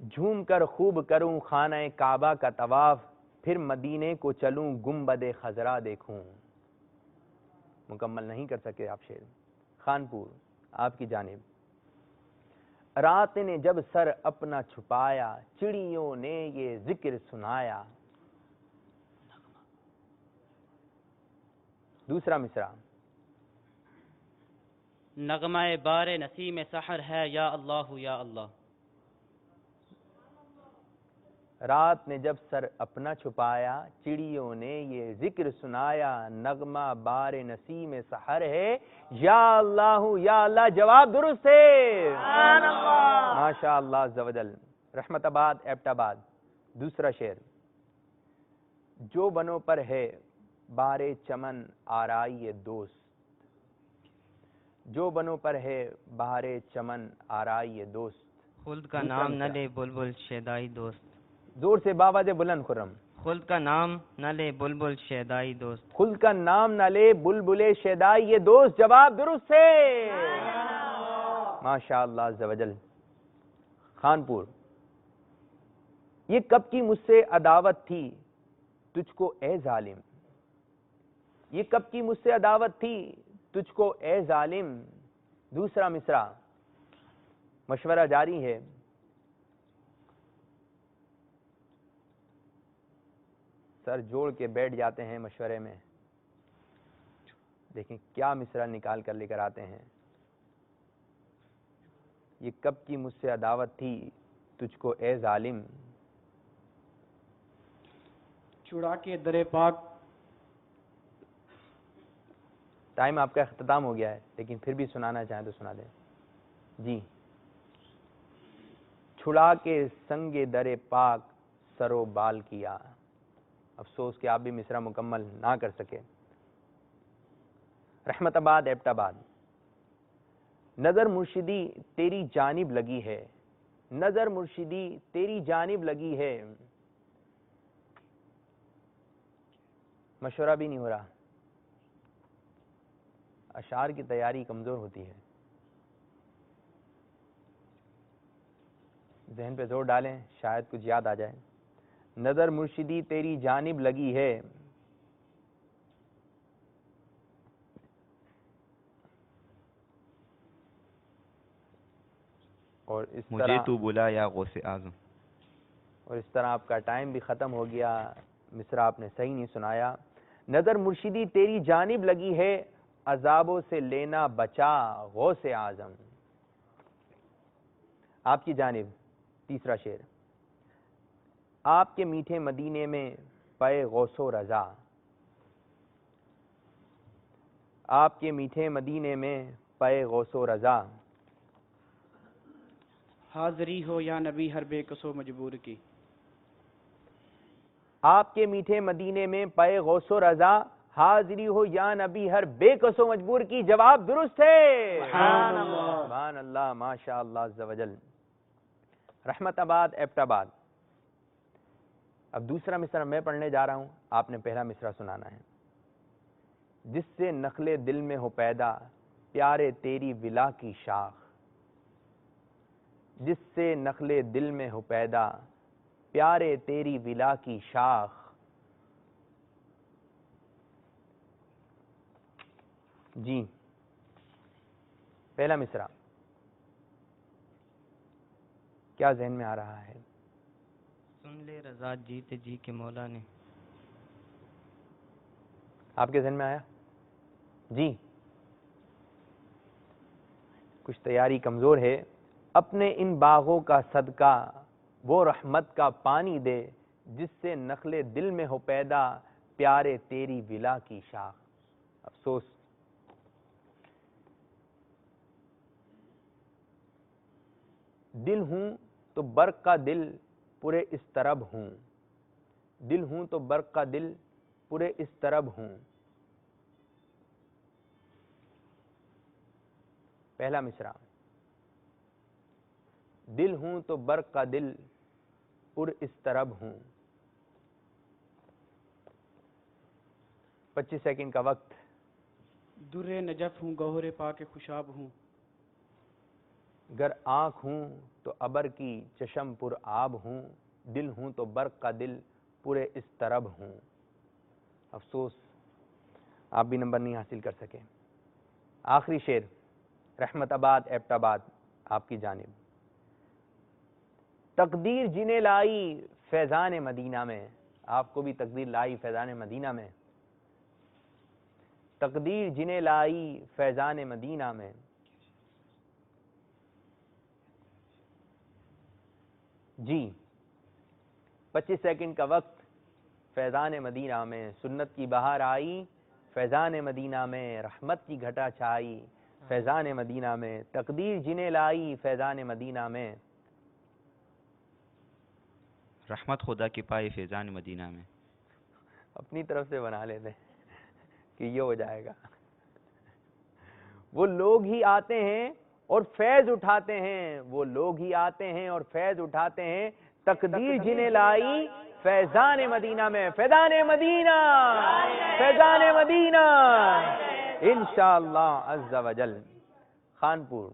جھوم کر خوب کروں خانہ کعبہ کا طواف, پھر مدینے کو چلوں گنبد خضرا دیکھوں. مکمل نہیں کر سکے آپ شعر. خانپور, آپ کی جانب. رات نے جب سر اپنا چھپایا, چڑیوں نے یہ ذکر سنایا. دوسرا مصرع. نغمہ بار نسیم سحر ہے یا اللہ یا اللہ. رات نے جب سر اپنا چھپایا, چڑیوں نے یہ ذکر سنایا. نغمہ بار نسیم سحر ہے یا اللہ یا اللہ. جواب درست ہے. ماشاء اللہ عز و جل. رحمت آباد ایبٹ آباد, دوسرا شعر. جو بنوں پر ہے بار چمن آرائی دوست. جو بنوں پر ہے بہار چمن آرائی دوست. خلد کا نام نہ لے بلبل شیدائی دوست. زور سے باواز بلند خرم. خلد کا نام نہ لے بلبل شیدائی دوست. خلد کا نام نہ لے بلبل شیدائی یہ دوست. جواب درست ہے. ماشاء اللہ عز و جل. خانپور, یہ کب کی مجھ سے عداوت تھی تجھ کو اے ظالم. یہ کب کی مجھ سے عداوت تھی تجھ کو اے ظالم. دوسرا مصرع. مشورہ جاری ہے. سر جوڑ کے بیٹھ جاتے ہیں مشورے میں. دیکھیں کیا مصرع نکال کر لے کر آتے ہیں. یہ کب کی مجھ سے عداوت تھی تجھ کو اے ظالم. چھڑا کے در پاک. ٹائم آپ کا اختتام ہو گیا ہے, لیکن پھر بھی سنانا چاہیں تو سنا دیں. جی. چھڑا کے سنگ در پاک سرو بال کیا. افسوس کہ آپ بھی مصرع مکمل نہ کر سکے. رحمت آباد ایبٹ آباد. نظر مرشدی تیری جانب لگی ہے. نظر مرشدی تیری جانب لگی ہے. مشورہ بھی نہیں ہو رہا. اشعار کی تیاری کمزور ہوتی ہے. ذہن پہ زور ڈالیں, شاید کچھ یاد آ جائے. نظر مرشدی تیری جانب لگی ہے, اور اس مجھے طرح تو بلا یا غوث اعظم. اور اس طرح آپ کا ٹائم بھی ختم ہو گیا. مصرع آپ نے صحیح نہیں سنایا. نظر مرشدی تیری جانب لگی ہے, عذابوں سے لینا بچا غوث اعظم. آپ کی جانب تیسرا شعر. آپ کے میٹھے مدینے میں پے غوث و رضا, آپ کے میٹھے مدینے میں پے غوث و رضا. حاضری ہو یا نبی ہر بے کسو مجبور کی. آپ کے میٹھے مدینے میں پے غوث و رضا, حاضری ہو یا نبی ہر بے کس و مجبور کی. جواب درست ہے. سبحان اللہ. سبحان اللہ, ماشاء اللہ عز و جل. رحمت آباد ایبٹ آباد. اب دوسرا مصرع میں پڑھنے جا رہا ہوں, آپ نے پہلا مصرع سنانا ہے. جس سے نخلے دل میں ہو پیدا پیارے تیری ولا کی شاخ, جس سے نخلے دل میں ہو پیدا پیارے تیری ولا کی شاخ. جی پہلا مصرع کیا ذہن میں آ رہا ہے؟ سن لے رضا جیتے جی کے مولا نے. آپ کے ذہن میں آیا؟ جی کچھ تیاری کمزور ہے. اپنے ان باغوں کا صدقہ وہ رحمت کا پانی دے, جس سے نخل دل میں ہو پیدا پیارے تیری ولا کی شاخ. افسوس دل ہوں تو برق کا دل پورے اضطرب ہوں, دل ہوں تو برق کا دل پورے اضطرب ہوں. پہلا مصرع. دل ہوں تو برق کا دل پر اضطرب ہوں. 25 سیکنڈ کا وقت. در نجف ہوں گوہر پاک خوشاب ہوں. گر آنکھ ہوں تو ابر کی چشم پر آب ہوں, دل ہوں تو برق کا دل پورے اضطرب ہوں. افسوس آپ بھی نمبر نہیں حاصل کر سکے. آخری شعر رحمت آباد ایبٹ آباد آپ کی جانب. تقدیر جنہیں لائی فیضان مدینہ میں, آپ کو بھی تقدیر لائی فیضان مدینہ میں. تقدیر جنہیں لائی فیضان مدینہ میں. جی 25 سیکنڈ کا وقت. فیضان مدینہ میں سنت کی بہار آئی, فیضان مدینہ میں رحمت کی گھٹا چھائی, فیضان مدینہ میں تقدیر جنہیں لائی فیضان مدینہ میں. رحمت خدا کی پائے فیضان مدینہ میں. اپنی طرف سے بنا لیتے کہ یہ ہو جائے گا. وہ لوگ ہی آتے ہیں اور فیض اٹھاتے ہیں, وہ لوگ ہی آتے ہیں اور فیض اٹھاتے ہیں, تقدیر جنہیں لائی فیضان مدینہ میں. فیضان مدینہ, فیضان مدینہ انشاءاللہ عز و جل. خانپور.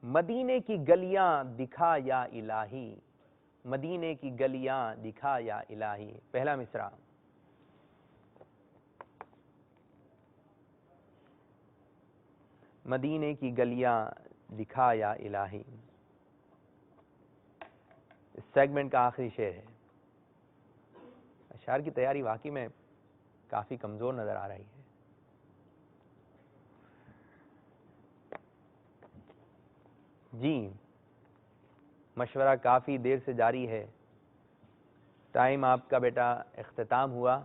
مدینے کی گلیاں دکھا یا الہی, مدینے کی گلیاں دکھا یا الہی. پہلا مصرع. مدینے کی گلیاں دکھا یا الہی. اس سیگمنٹ کا آخری شعر ہے. اشعار کی تیاری واقعی میں کافی کمزور نظر آ رہی ہے. جی مشورہ کافی دیر سے جاری ہے. ٹائم آپ کا بیٹا اختتام ہوا.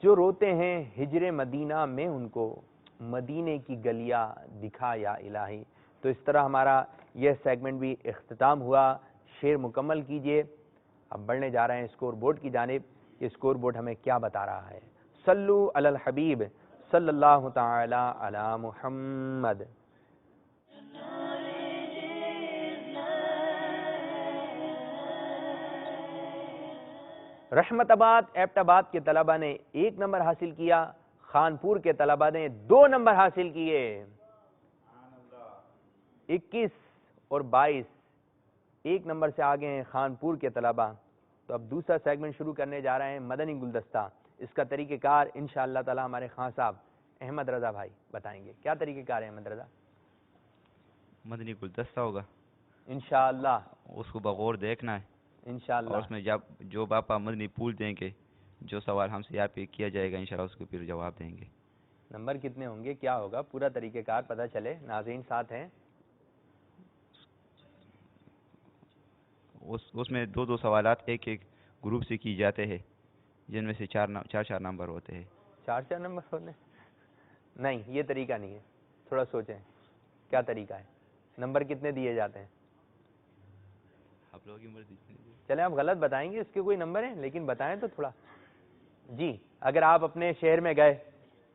جو روتے ہیں ہجر مدینہ میں ان کو مدینے کی گلیاں دکھا یا الہی. تو اس طرح ہمارا یہ سیگمنٹ بھی اختتام ہوا. شعر مکمل کیجئے. اب بڑھنے جا رہے ہیں اسکور بورڈ کی جانب. یہ اسکور بورڈ ہمیں کیا بتا رہا ہے؟ صلو علی الحبیب صلی اللہ تعالی علی محمد. رحمت آباد ایبٹ آباد کے طلبہ نے 1 نمبر حاصل کیا، خانپور کے طلبہ نے 2 نمبر حاصل کیے۔ 21 اور 22 1 نمبر سے آگے ہیں خانپور کے طلبہ۔ تو اب دوسرا سیگمنٹ شروع کرنے جا رہے ہیں مدنی گلدستہ۔ اس کا طریقہ کار انشاءاللہ تعالی ہمارے خان صاحب احمد رضا بھائی بتائیں گے۔ کیا طریقہ کار ہے احمد رضا؟ مدنی گلدستہ ہوگا، انشاءاللہ اس کو بغور دیکھنا ہے، انشاءاللہ اور اس میں جو باپا مدنی پھول دیں گے، جو سوال ہم سے یہاں پہ کیا جائے گا انشاءاللہ اس کو پھر جواب دیں گے۔ نمبر کتنے ہوں گے، کیا ہوگا، پورا طریقہ کار پتہ چلے، ناظرین ساتھ ہیں۔ اس میں 2 سوالات ایک گروپ سے کی جاتے ہیں، جن میں سے 4 نمبر ہوتے ہیں۔ 4 نمبر ہونے؟ نہیں، یہ طریقہ نہیں ہے، تھوڑا سوچیں کیا طریقہ ہے، نمبر کتنے دیے جاتے ہیں؟ آپ لوگوں کی مرضی۔ چلیں آپ غلط بتائیں گے، اس کے کوئی نمبر ہیں لیکن بتائیں تو تھوڑا۔ جی اگر آپ اپنے شہر میں گئے،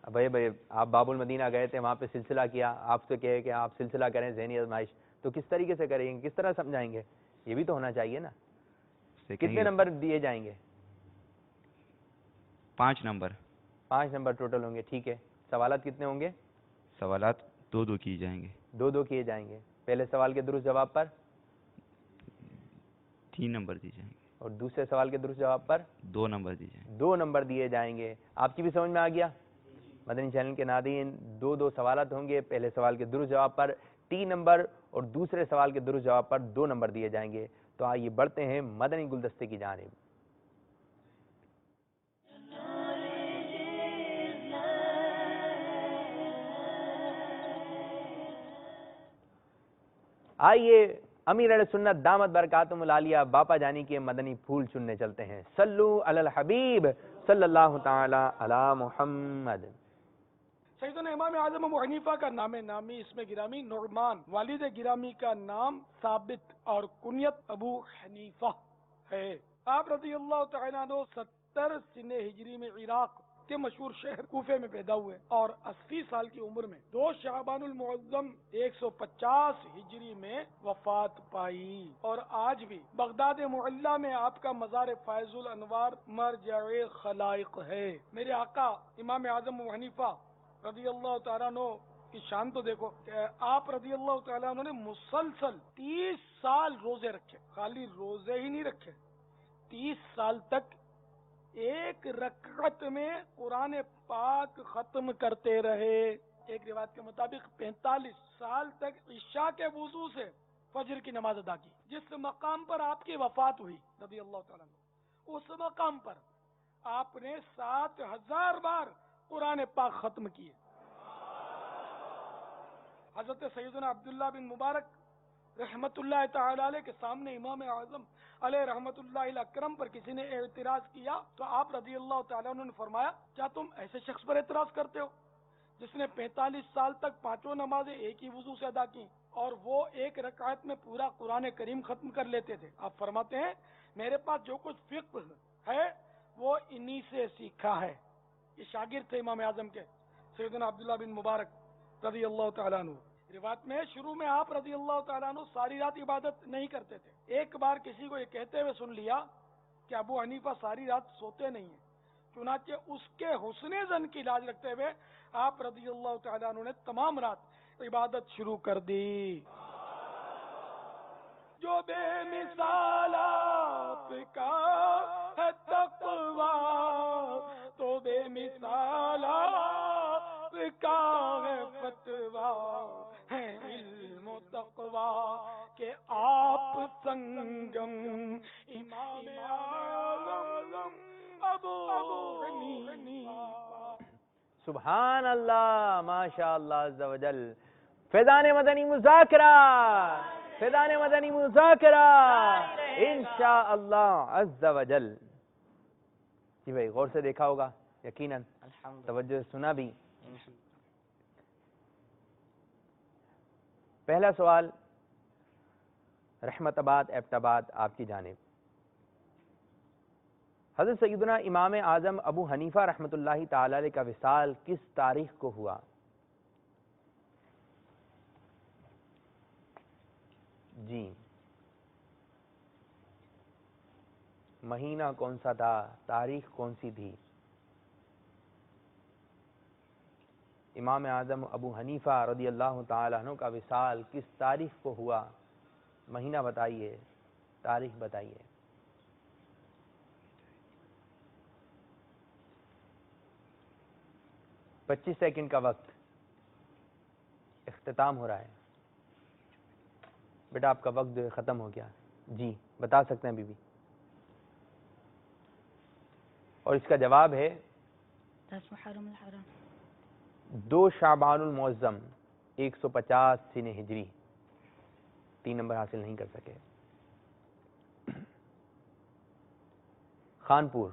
بھائی آپ باب المدینہ گئے تھے، وہاں پہ سلسلہ کیا، آپ سے کہے کہ آپ سلسلہ کریں ذہنی آزمائش، تو کس طریقے سے کریں گے، کس طرح سمجھائیں گے، یہ بھی تو ہونا چاہیے نا۔ کتنے نمبر دیے جائیں گے؟ 5 نمبر۔ 5 نمبر ٹوٹل ہوں گے، ٹھیک ہے۔ سوالات کتنے ہوں گے؟ سوالات 2 کیے جائیں گے۔ 2 کیے جائیں گے۔ پہلے سوال کے درست جواب پر 3 نمبر دی جائیں گے، اور دوسرے سوال کے درست جواب پر 2 نمبر دی جائیں گے۔ 2 نمبر دیے جائیں گے۔ آپ کی بھی سمجھ میں آ گیا؟ مدنی چینل کے ناظرین، 2 سوالات ہوں گے، پہلے سوال کے درست جواب پر 3 نمبر اور دوسرے سوال کے درست جواب پر 2 نمبر دیے جائیں گے۔ تو آئیے بڑھتے ہیں مدنی گلدستے کی جانب۔ آئیے امیر علیہ سنت دامت برکاتہم العالیہ باپا جانی کے مدنی پھول چننے چلتے ہیں۔ صلو علی الحبیب صلی اللہ تعالی علی محمد۔ سیدنا امام اعظم ابو حنیفہ کا نام نامی اسم گرامی نعمان، والد گرامی کا نام ثابت اور کنیت ابو حنیفہ ہے۔ آپ رضی اللہ تعالیٰ عنہ 70 سنہ ہجری میں عراق کے مشہور شہر کوفے میں پیدا ہوئے اور 80 سال کی عمر میں 2 شعبان المعظم 150 ہجری میں وفات پائی، اور آج بھی بغداد معلیٰ میں آپ کا مزار فیض الانوار مرجع خلائق ہے۔ میرے آقا امام اعظم ابو حنیفہ رضی اللہ تعالیٰ عنہ کی شان تو دیکھو کہ آپ رضی اللہ تعالیٰ عنہ نے مسلسل 30 سال روزے رکھے، خالی روزے ہی نہیں رکھے، 30 سال تک ایک رکعت میں قرآن پاک ختم کرتے رہے۔ ایک روایت کے مطابق 45 سال تک عشاء کے وضو سے فجر کی نماز ادا کی۔ جس مقام پر آپ کی وفات ہوئی رضی اللہ تعالیٰ عنہ، اس مقام پر آپ نے 7000 بار قرآن پاک ختم کیے۔ حضرت سیدنا عبداللہ بن مبارک رحمت اللہ تعالی علیہ کے سامنے امام اعظم علیہ رحمت اللہ اکرم پر کسی نے اعتراض کیا تو آپ رضی اللہ تعالیٰ عنہ نے فرمایا، کیا تم ایسے شخص پر اعتراض کرتے ہو جس نے 45 سال تک 5 نمازیں ایک ہی وضو سے ادا کی اور وہ ایک رکعت میں پورا قرآن کریم ختم کر لیتے تھے؟ آپ فرماتے ہیں میرے پاس جو کچھ فقہ ہے وہ انہی سے سیکھا ہے۔ یہ شاگرد تھے امام اعظم کے سیدنا عبداللہ بن مبارک رضی اللہ تعالیٰ عنہ۔ روایت میں شروع میں آپ رضی اللہ تعالیٰ عنہ ساری رات عبادت نہیں کرتے تھے۔ ایک بار کسی کو یہ کہتے ہوئے سن لیا کہ ابو حنیفہ ساری رات سوتے نہیں ہیں، چنانچہ اس کے حسن ظن کی لاج رکھتے ہوئے آپ رضی اللہ تعالیٰ عنہ نے تمام رات عبادت شروع کر دی۔ جو بے مثال آپ کا ہے تقویٰ، تو بے مثال آپ کا ہے فتویٰ، ہے علم و تقویٰ کہ آپ سنگم امام اعظم ابو حنیفہ۔ سبحان اللہ، ماشاء اللہ عز و جل۔ فیضان مدنی مذاکرہ، فیضان مدنی مذاکرہ انشاءاللہ عز و جل۔ جی بھائی غور سے دیکھا ہوگا یقیناً، توجہ سے سنا بھی۔ پہلا سوال رحمت آباد ایبٹ آباد آپ کی جانب۔ حضرت سیدنا امام اعظم ابو حنیفہ رحمۃ اللہ تعالی علیہ کا وصال کس تاریخ کو ہوا؟ جی مہینہ کون سا تھا، تاریخ کون سی تھی؟ امام اعظم ابو حنیفہ رضی اللہ تعالیٰ عنہ کا وصال کس تاریخ کو ہوا؟ مہینہ بتائیے، تاریخ بتائیے۔ 25 سیکنڈ کا وقت، اختتام ہو رہا ہے۔ بیٹا آپ کا وقت جو ہے ختم ہو گیا۔ جی بتا سکتے ہیں بی بی، اور اس کا جواب ہے 10 محرم الحرام۔ 2 شعبان المعظم 150 سنہ ہجری۔ 3 نمبر حاصل نہیں کر سکے۔ خانپور،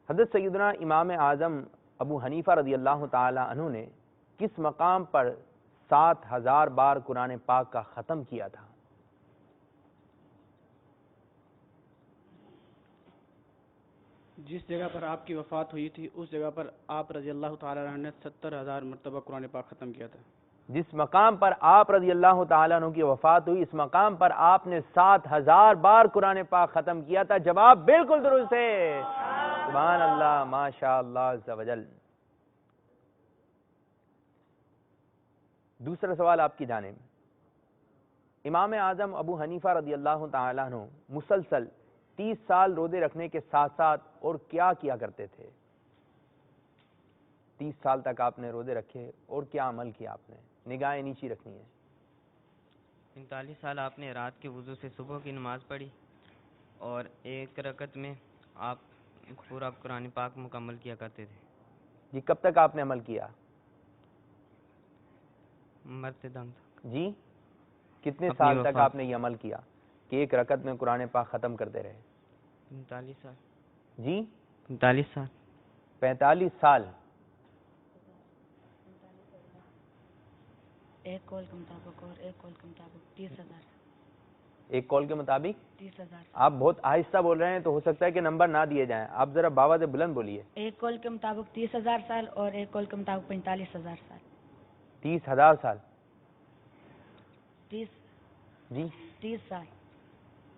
حضرت سیدنا امام اعظم ابو حنیفہ رضی اللہ تعالی عنہ نے کس مقام پر 7000 بار قرآن پاک کا ختم کیا تھا؟ جس جگہ پر آپ کی وفات ہوئی تھی اس جگہ پر آپ رضی اللہ تعالیٰ عنہ نے 70,000 مرتبہ قرآن پاک ختم کیا تھا۔ جس مقام پر آپ رضی اللہ تعالیٰ عنہ کی وفات ہوئی اس مقام پر آپ نے 7000 بار قرآن پاک ختم کیا تھا۔ جواب بالکل درست ہے، سبحان اللہ، ماشاء اللہ عز و جل۔ دوسرا سوال آپ کی جانب، امام اعظم ابو حنیفہ رضی اللہ تعالیٰ عنہ مسلسل 30 سال روزے رکھنے کے ساتھ ساتھ اور کیا کیا کرتے تھے؟ 30 سال تک آپ نے روزے رکھے اور کیا عمل کیا آپ نے؟ نگاہیں نیچی رکھنی ہے۔ 39 سال آپ نے رات کے وضو سے صبح کی نماز پڑھی اور 1 رکعت میں آپ پورا قرآن پاک مکمل کیا کرتے تھے۔ جی کب تک آپ نے عمل کیا؟ مرتے دم تک۔ جی کتنے اپنی سال تک وفات۔ آپ نے یہ عمل کیا کہ 1 رکعت میں قرآن پاک ختم کرتے رہے؟ 45 سال۔ جی 45 سال۔ 45 سال۔ ایک قول کے مطابق اور ایک قول کے مطابق 30,000۔ ایک قول کے مطابق 30,000۔ آپ بہت آہستہ بول رہے ہیں تو ہو سکتا ہے کہ نمبر نہ دیے جائیں، آپ ذرا بابا سے بلند بولیے۔ ایک قول کے مطابق 30,000 سال اور ایک قول کے مطابق 45,000 سال۔ 30,000 سال۔ 30 جی 30 سال۔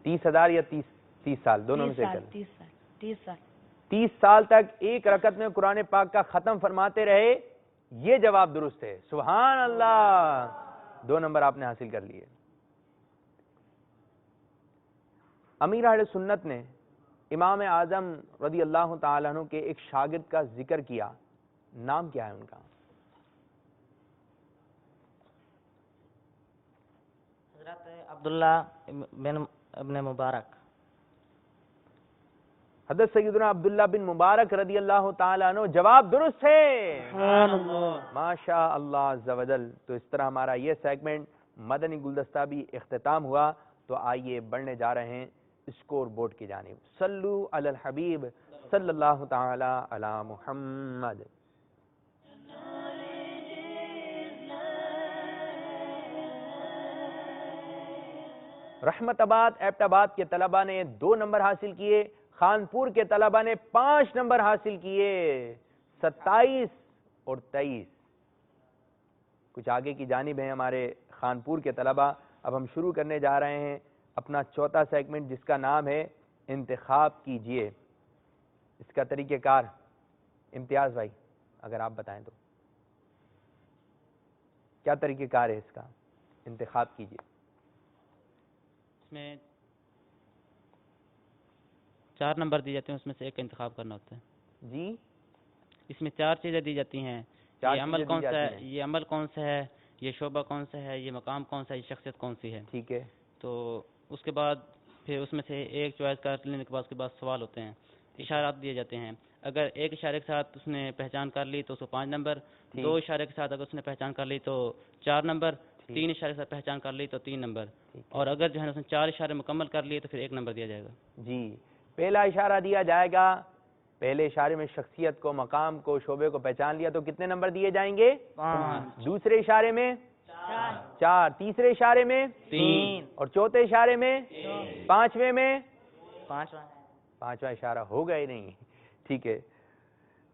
30,000 یا 30 سال دونوں میں سے 30 سال۔ چل۔ 30 سال۔ 30 سال۔ 30 سال تک 1 رکعت میں قرآن پاک کا ختم فرماتے رہے، یہ جواب درست ہے، سبحان اللہ، 2 نمبر آپ نے حاصل کر لیے۔ امیر اہل سنت نے امام اعظم رضی اللہ تعالیٰ عنہ کے ایک شاگرد کا ذکر کیا، نام کیا ہے ان کا؟ حضرت عبداللہ بن ابن مبارک۔ حضرت سیدنا عبداللہ بن مبارک رضی اللہ تعالیٰ عنہ، جواب درست ہے، ماشاء اللہ عز و جل۔ تو اس طرح ہمارا یہ سیگمنٹ مدنی گلدستہ بھی اختتام ہوا۔ تو آئیے بڑھنے جا رہے ہیں اسکور بورڈ کی جانب۔ صلو علی الحبیب صلی اللہ تعالی علی محمد۔ رحمت آباد ایبٹ آباد کے طلبہ نے 2 نمبر حاصل کیے، خانپور کے طلبہ نے 5 نمبر حاصل کیے، 27 اور 23۔ کچھ آگے کی جانب ہیں ہمارے خانپور کے طلبہ۔ اب ہم شروع کرنے جا رہے ہیں اپنا چوتھا سیگمنٹ جس کا نام ہے انتخاب کیجئے۔ اس کا طریقہ کار امتیاز بھائی اگر آپ بتائیں تو کیا طریقہ کار ہے اس کا؟ انتخاب کیجئے۔ اس میں 4 نمبر دی جاتے ہیں، اس میں سے ایک کا انتخاب کرنا ہوتا ہے۔ جی اس میں 4 چیزیں دی جاتی ہیں، 4 یہ عمل چیزیں دی کون سا ہے، جاتی ہیں۔ یہ عمل کون سا ہے، یہ شعبہ کون سا ہے، یہ مقام کون سا ہے، یہ شخصیت کون سی ہے۔ ٹھیک ہے۔ تو اس کے بعد پھر اس میں سے ایک چوائس کر لینے کے بعد اس کے بعد سوال ہوتے ہیں، اشارات دیے جاتے ہیں۔ اگر ایک اشارے کے ساتھ اس نے پہچان کر لی تو اس کو 5 نمبر، 2 اشارے کے ساتھ اگر اس نے پہچان کر لی تو 4 نمبر، 3 اشارے کے ساتھ پہچان کر لی تو 3 نمبر، اور اگر جو ہے اس نے 4 اشارے مکمل کر لیے تو پھر 1 نمبر دیا جائے گا۔ جی پہلا اشارہ دیا جائے گا، پہلے اشارے میں شخصیت کو، مقام کو، شعبے کو پہچان لیا تو کتنے نمبر دیے جائیں گے؟ 5۔ دوسرے اشارے میں 4، تیسرے اشارے میں 3 اور چوتھے اشارے میں 5ویں میں 5۔ 5واں اشارہ ہوگا ہی نہیں۔ ٹھیک ہے،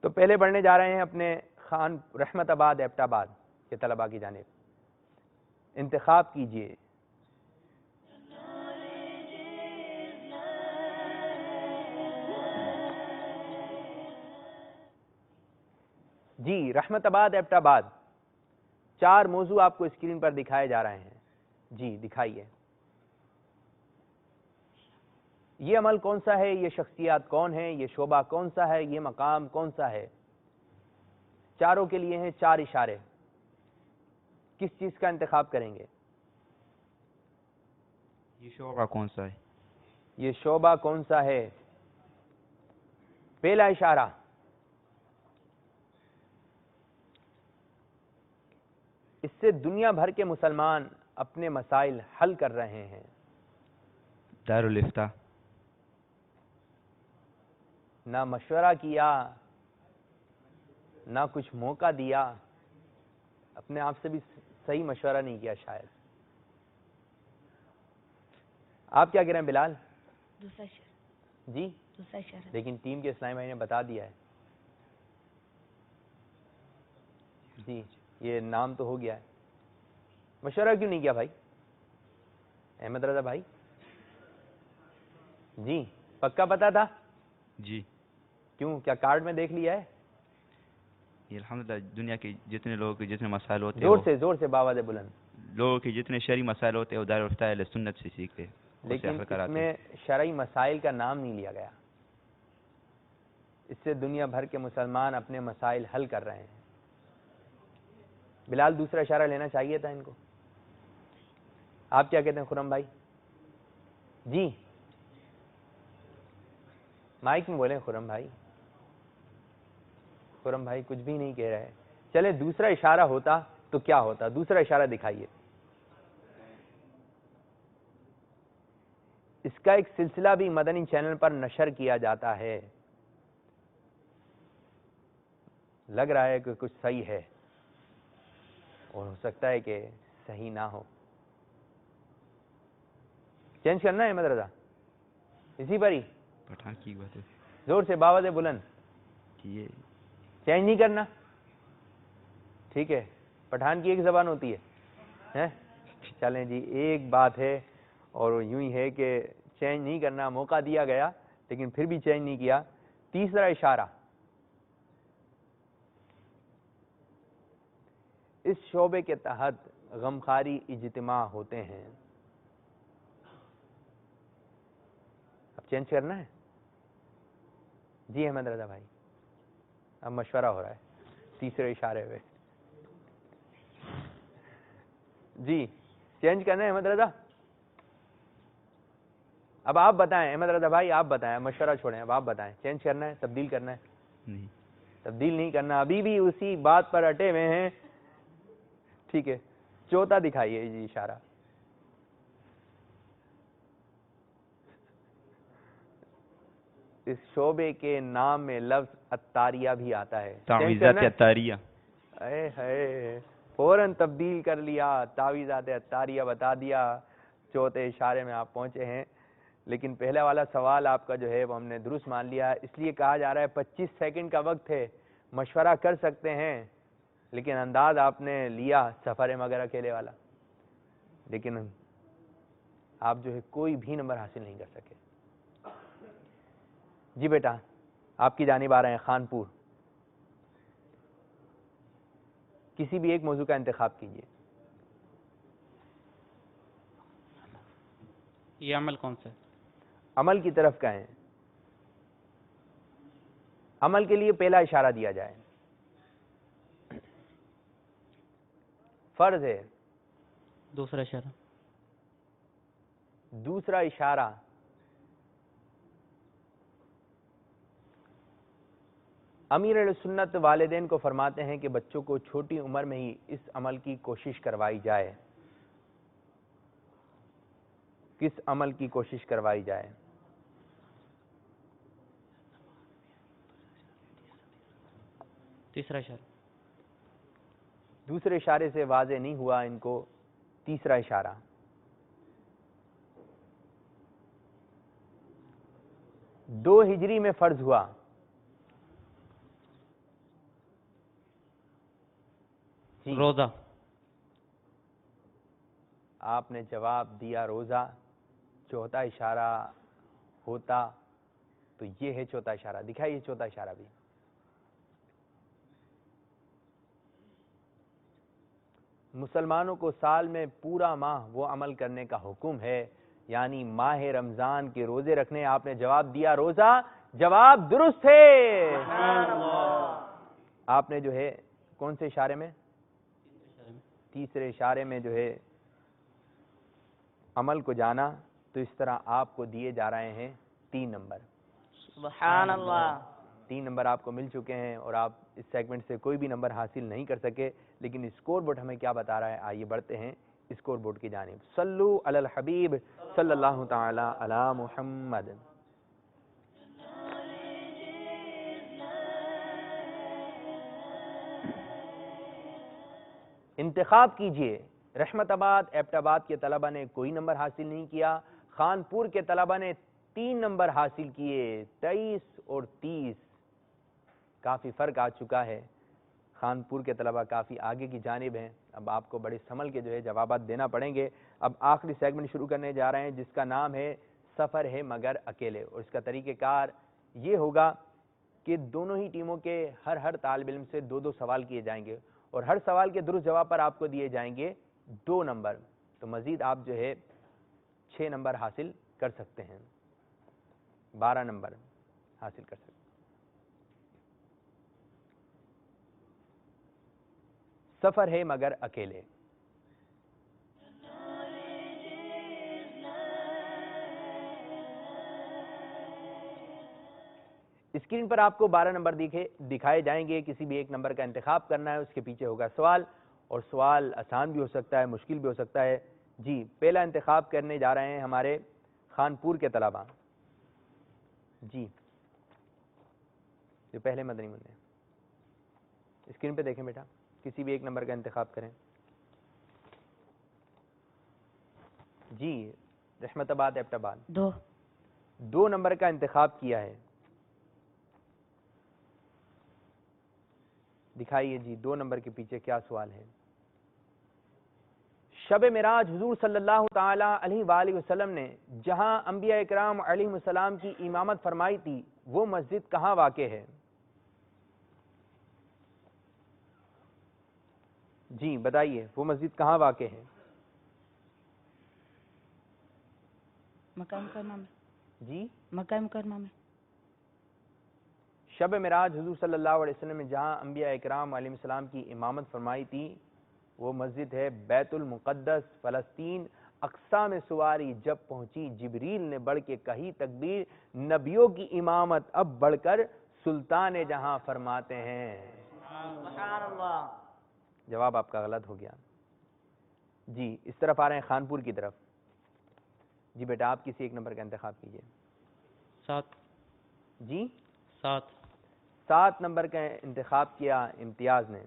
تو پہلے بڑھنے جا رہے ہیں اپنے خان رحمت آباد ایبٹ آباد کے طلباء کی جانب۔ انتخاب کیجئے۔ جی رحمت آباد ایبٹ آباد 4 موضوع آپ کو اسکرین پر دکھائے جا رہے ہیں. جی دکھائیے. یہ عمل کون سا ہے, یہ شخصیات کون ہے, یہ شعبہ کون سا ہے, یہ مقام کون سا ہے. چاروں کے لیے ہیں 4 اشارے. کس چیز کا انتخاب کریں گے؟ یہ شعبہ کون سا ہے؟ یہ شعبہ کون سا ہے؟ پہلا اشارہ اس سے دنیا بھر کے مسلمان اپنے مسائل حل کر رہے ہیں. دارالافتاء. نہ مشورہ کیا, نہ کچھ موقع دیا, اپنے آپ سے بھی صحیح مشورہ نہیں کیا شاید. آپ کیا کہہ رہے ہیں بلال؟ دوسرا اشارہ. جی دوسرا اشارہ. لیکن ٹیم کے اسلامی بھائی نے بتا دیا ہے. جی یہ نام تو ہو گیا ہے, مشورہ کیوں نہیں کیا بھائی احمد رضا بھائی؟ جی پکا پتا تھا؟ جی. کیوں, کیا کارڈ میں دیکھ لیا ہے؟ یہ الحمدللہ دنیا کے جتنے لوگوں کے جتنے مسائل ہوتے ہیں زور سے باواز بلند. لوگوں کے جتنے شرعی مسائل ہوتے ہیں وہ دارالافتاء اہل سنت سے سیکھتے ہیں, لیکن اس میں شرعی مسائل کا نام نہیں لیا گیا. اس سے دنیا بھر کے مسلمان اپنے مسائل حل کر رہے ہیں. بلال دوسرا اشارہ لینا چاہیے تھا ان کو. آپ کیا کہتے ہیں خرم بھائی؟ جی مائک میں بولیں خرم بھائی. خرم بھائی کچھ بھی نہیں کہہ رہے. چلے دوسرا اشارہ ہوتا تو کیا ہوتا؟ دوسرا اشارہ دکھائیے. اس کا ایک سلسلہ بھی مدنی چینل پر نشر کیا جاتا ہے. لگ رہا ہے کہ کچھ صحیح ہے اور ہو سکتا ہے کہ صحیح نہ ہو. چینج کرنا ہے احمد رضا اسی پر ہی؟ پٹھان کی بات ہے. زور سے باواز بلند. یہ چینج نہیں کرنا؟ ٹھیک ہے, پٹھان کی ایک زبان ہوتی ہے. چلیں جی ایک بات ہے اور یوں ہی ہے کہ چینج نہیں کرنا, موقع دیا گیا لیکن پھر بھی چینج نہیں کیا. تیسرا اشارہ اس شعبے کے تحت غمخواری اجتماع ہوتے ہیں. اب چینج کرنا ہے؟ جی احمد رضا بھائی اب مشورہ ہو رہا ہے تیسرے اشارے پہ. جی چینج کرنا ہے احمد رضا؟ اب آپ بتائیں احمد رضا بھائی, آپ بتائیں, مشورہ چھوڑیں, اب آپ بتائیں چینج کرنا ہے, تبدیل کرنا ہے؟ نہیں, تبدیل نہیں کرنا, ابھی بھی اسی بات پر اٹے ہوئے ہیں. ٹھیک ہے چوتھا دکھائیے جی اشارہ. اس شعبے کے نام میں لفظ عطاریہ بھی آتا ہے. تعویذات عطاریہ. اے ہے فوراً تبدیل کر لیا, تعویذات عطاریہ بتا دیا. چوتھے اشارے میں آپ پہنچے ہیں, لیکن پہلا والا سوال آپ کا جو ہے وہ ہم نے درست مان لیا. اس لیے کہا جا رہا ہے 25 سیکنڈ کا وقت ہے, مشورہ کر سکتے ہیں, لیکن انداز آپ نے لیا سفر مگر اکیلے والا, لیکن آپ جو ہے کوئی بھی نمبر حاصل نہیں کر سکے. جی بیٹا آپ کی جانب آ رہے ہیں خانپور. کسی بھی ایک موضوع کا انتخاب کیجیے. یہ عمل کون سا ہے؟ عمل کی طرف کہیں. عمل کے لیے پہلا اشارہ دیا جائے. فرض ہے. دوسرا اشارہ. دوسرا اشارہ امیر اہل سنت والدین کو فرماتے ہیں کہ بچوں کو چھوٹی عمر میں ہی اس عمل کی کوشش کروائی جائے. کس عمل کی کوشش کروائی جائے؟ تیسرا اشارہ. دوسرے اشارے سے واضح نہیں ہوا ان کو. تیسرا اشارہ 2 ہجری میں فرض ہوا. روزہ. آپ نے جواب دیا روزہ. چوتھا اشارہ ہوتا تو یہ ہے چوتھا اشارہ. دکھائیے چوتھا اشارہ بھی. مسلمانوں کو سال میں پورا ماہ وہ عمل کرنے کا حکم ہے، یعنی ماہ رمضان کے روزے رکھنے. آپ نے جواب دیا روزہ، جواب درست ہے. آپ نے جو ہے کون سے اشارے میں؟ تیسرے اشارے میں جو ہے عمل کو جانا، تو اس طرح آپ کو دیے جا رہے ہیں 3 نمبر. سبحان اللہ. 3 نمبر آپ کو مل چکے ہیں اور آپ اس سیگمنٹ سے کوئی بھی نمبر حاصل نہیں کر سکے. لیکن اسکور بورڈ ہمیں کیا بتا رہا ہے؟ آئیے بڑھتے ہیں اسکور بورڈ کی جانب. صلو علی الحبیب صلی اللہ تعالی علی محمد. انتخاب کیجئے. رحمت آباد ایبٹ آباد کے طلبہ نے کوئی نمبر حاصل نہیں کیا. خانپور کے طلبہ نے 3 نمبر حاصل کیے. 23 اور 30 کافی فرق آ چکا ہے. خانپور کے طلبہ کافی آگے کی جانب ہیں. اب آپ کو بڑے سنبھل کے جو ہے جوابات دینا پڑیں گے. اب آخری سیگمنٹ شروع کرنے جا رہے ہیں جس کا نام ہے سفر ہے مگر اکیلے. اور اس کا طریقہ کار یہ ہوگا کہ دونوں ہی ٹیموں کے ہر طالب علم سے 2 سوال کیے جائیں گے اور ہر سوال کے درست جواب پر آپ کو دیے جائیں گے 2 نمبر. تو مزید آپ جو ہے 6 نمبر حاصل کر سکتے ہیں، 12 نمبر حاصل کر سکتے ہیں. سفر ہے مگر اکیلے. اسکرین پر آپ کو 12 نمبر دکھائے جائیں گے. کسی بھی ایک نمبر کا انتخاب کرنا ہے، اس کے پیچھے ہوگا سوال، اور سوال آسان بھی ہو سکتا ہے، مشکل بھی ہو سکتا ہے. جی پہلا انتخاب کرنے جا رہے ہیں ہمارے خانپور کے طلبہ. جی جو پہلے مدنی منع، اسکرین پہ دیکھیں بیٹا، کسی بھی ایک نمبر کا انتخاب کریں. جی رحمت آباد ایبٹ آباد 2 نمبر کا انتخاب کیا ہے. دکھائیے جی 2 نمبر کے پیچھے کیا سوال ہے. شب معراج حضور صلی اللہ تعالی علیہ وآلہ وسلم نے جہاں انبیاء اکرام علیہ السلام کی امامت فرمائی تھی وہ مسجد کہاں واقع ہے؟ جی بتائیے وہ مسجد کہاں واقع ہے؟ مکہ مکرمہ میں. جی مکہ مکرمہ میں. شب معراج حضور صلی اللہ علیہ وسلم نے جہاں انبیاء اکرام علیہ السلام کی امامت فرمائی تھی وہ مسجد ہے بیت المقدس فلسطین. اقصا میں سواری جب پہنچی جبریل نے بڑھ کے کہی تکبیر، نبیوں کی امامت اب بڑھ کر سلطان جہاں فرماتے ہیں. سبحان اللہ. جواب آپ کا غلط ہو گیا. جی اس طرف آ رہے ہیں خانپور کی طرف. جی بیٹا آپ کسی ایک نمبر کا انتخاب کیجئے. 7. جی 7. 7 نمبر کا انتخاب کیا امتیاز نے.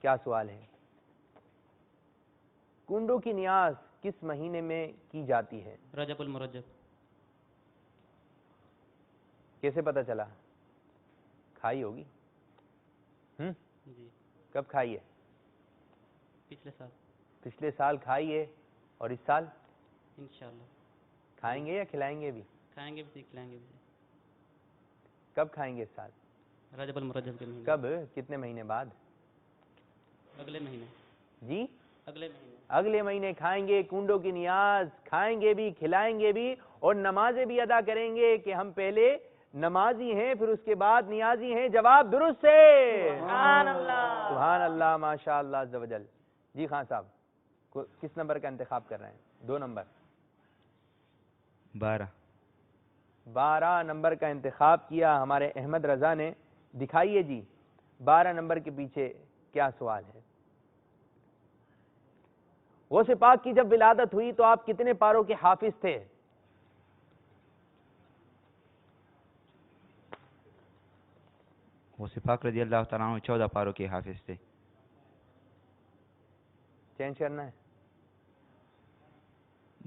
کیا سوال ہے؟ کنڈوں کی نیاز کس مہینے میں کی جاتی ہے؟ رجب المرجب. کیسے پتہ چلا؟ کھائی ہوگی. جی کب کھائی ہے؟ پچھلے سال. پچھلے سال کھائی ہے اور اس سال انشاءاللہ کھائیں گے یا کھلائیں گے بھی؟ کھائیں گے بھی کھلائیں گے بھی. کب کھائیں گے اس سال؟ رجب المرجب کے مہینے. کب؟ کتنے مہینے بعد؟ اگلے مہینے. جی اگلے مہینے. اگلے مہینے کھائیں گے. کنڈوں کی نیاز کھائیں گے بھی کھلائیں گے بھی اور نمازیں بھی ادا کریں گے کہ ہم پہلے نمازی ہیں پھر اس کے بعد نیازی ہیں. جواب درست ہے. سبحان اللہ. سبحان اللہ ماشاء اللہ عز و جل. جی خان صاحب کس نمبر کا انتخاب کر رہے ہیں؟ 2 نمبر. 12 نمبر کا انتخاب کیا ہمارے احمد رضا نے. دکھائیے جی 12 نمبر کے پیچھے کیا سوال ہے. غوث پاک کی جب ولادت ہوئی تو آپ کتنے پاروں کے حافظ تھے؟ غوث پاک رضی اللہ تعالیٰ عنہ 14 پاروں کے حافظ تھے. چینج کرنا ہے.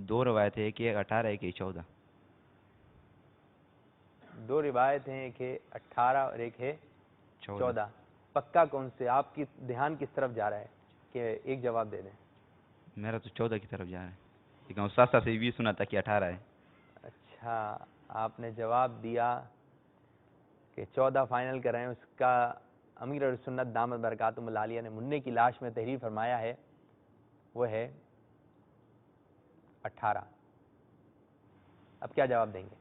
2 روایت ہے، ایک 18 ایک 14. 2 روایت ہیں، ایک ہے 18 اور ایک ہے 14. پکا کون سے؟ آپ کی دھیان کس طرف جا رہا ہے کہ ایک جواب دے دیں؟ میرا تو 14 کی طرف جا رہا ہے، لیکن استاد صاحب سے بھی سنا تھا کہ 18 ہے. اچھا آپ نے جواب دیا کہ 14 فائنل کر رہے ہیں. اس کا امیر السنت دامت برکاتہم العالیہ نے منع کی لاش میں تحریر فرمایا ہے وہ ہے 18. اب کیا جواب دیں گے؟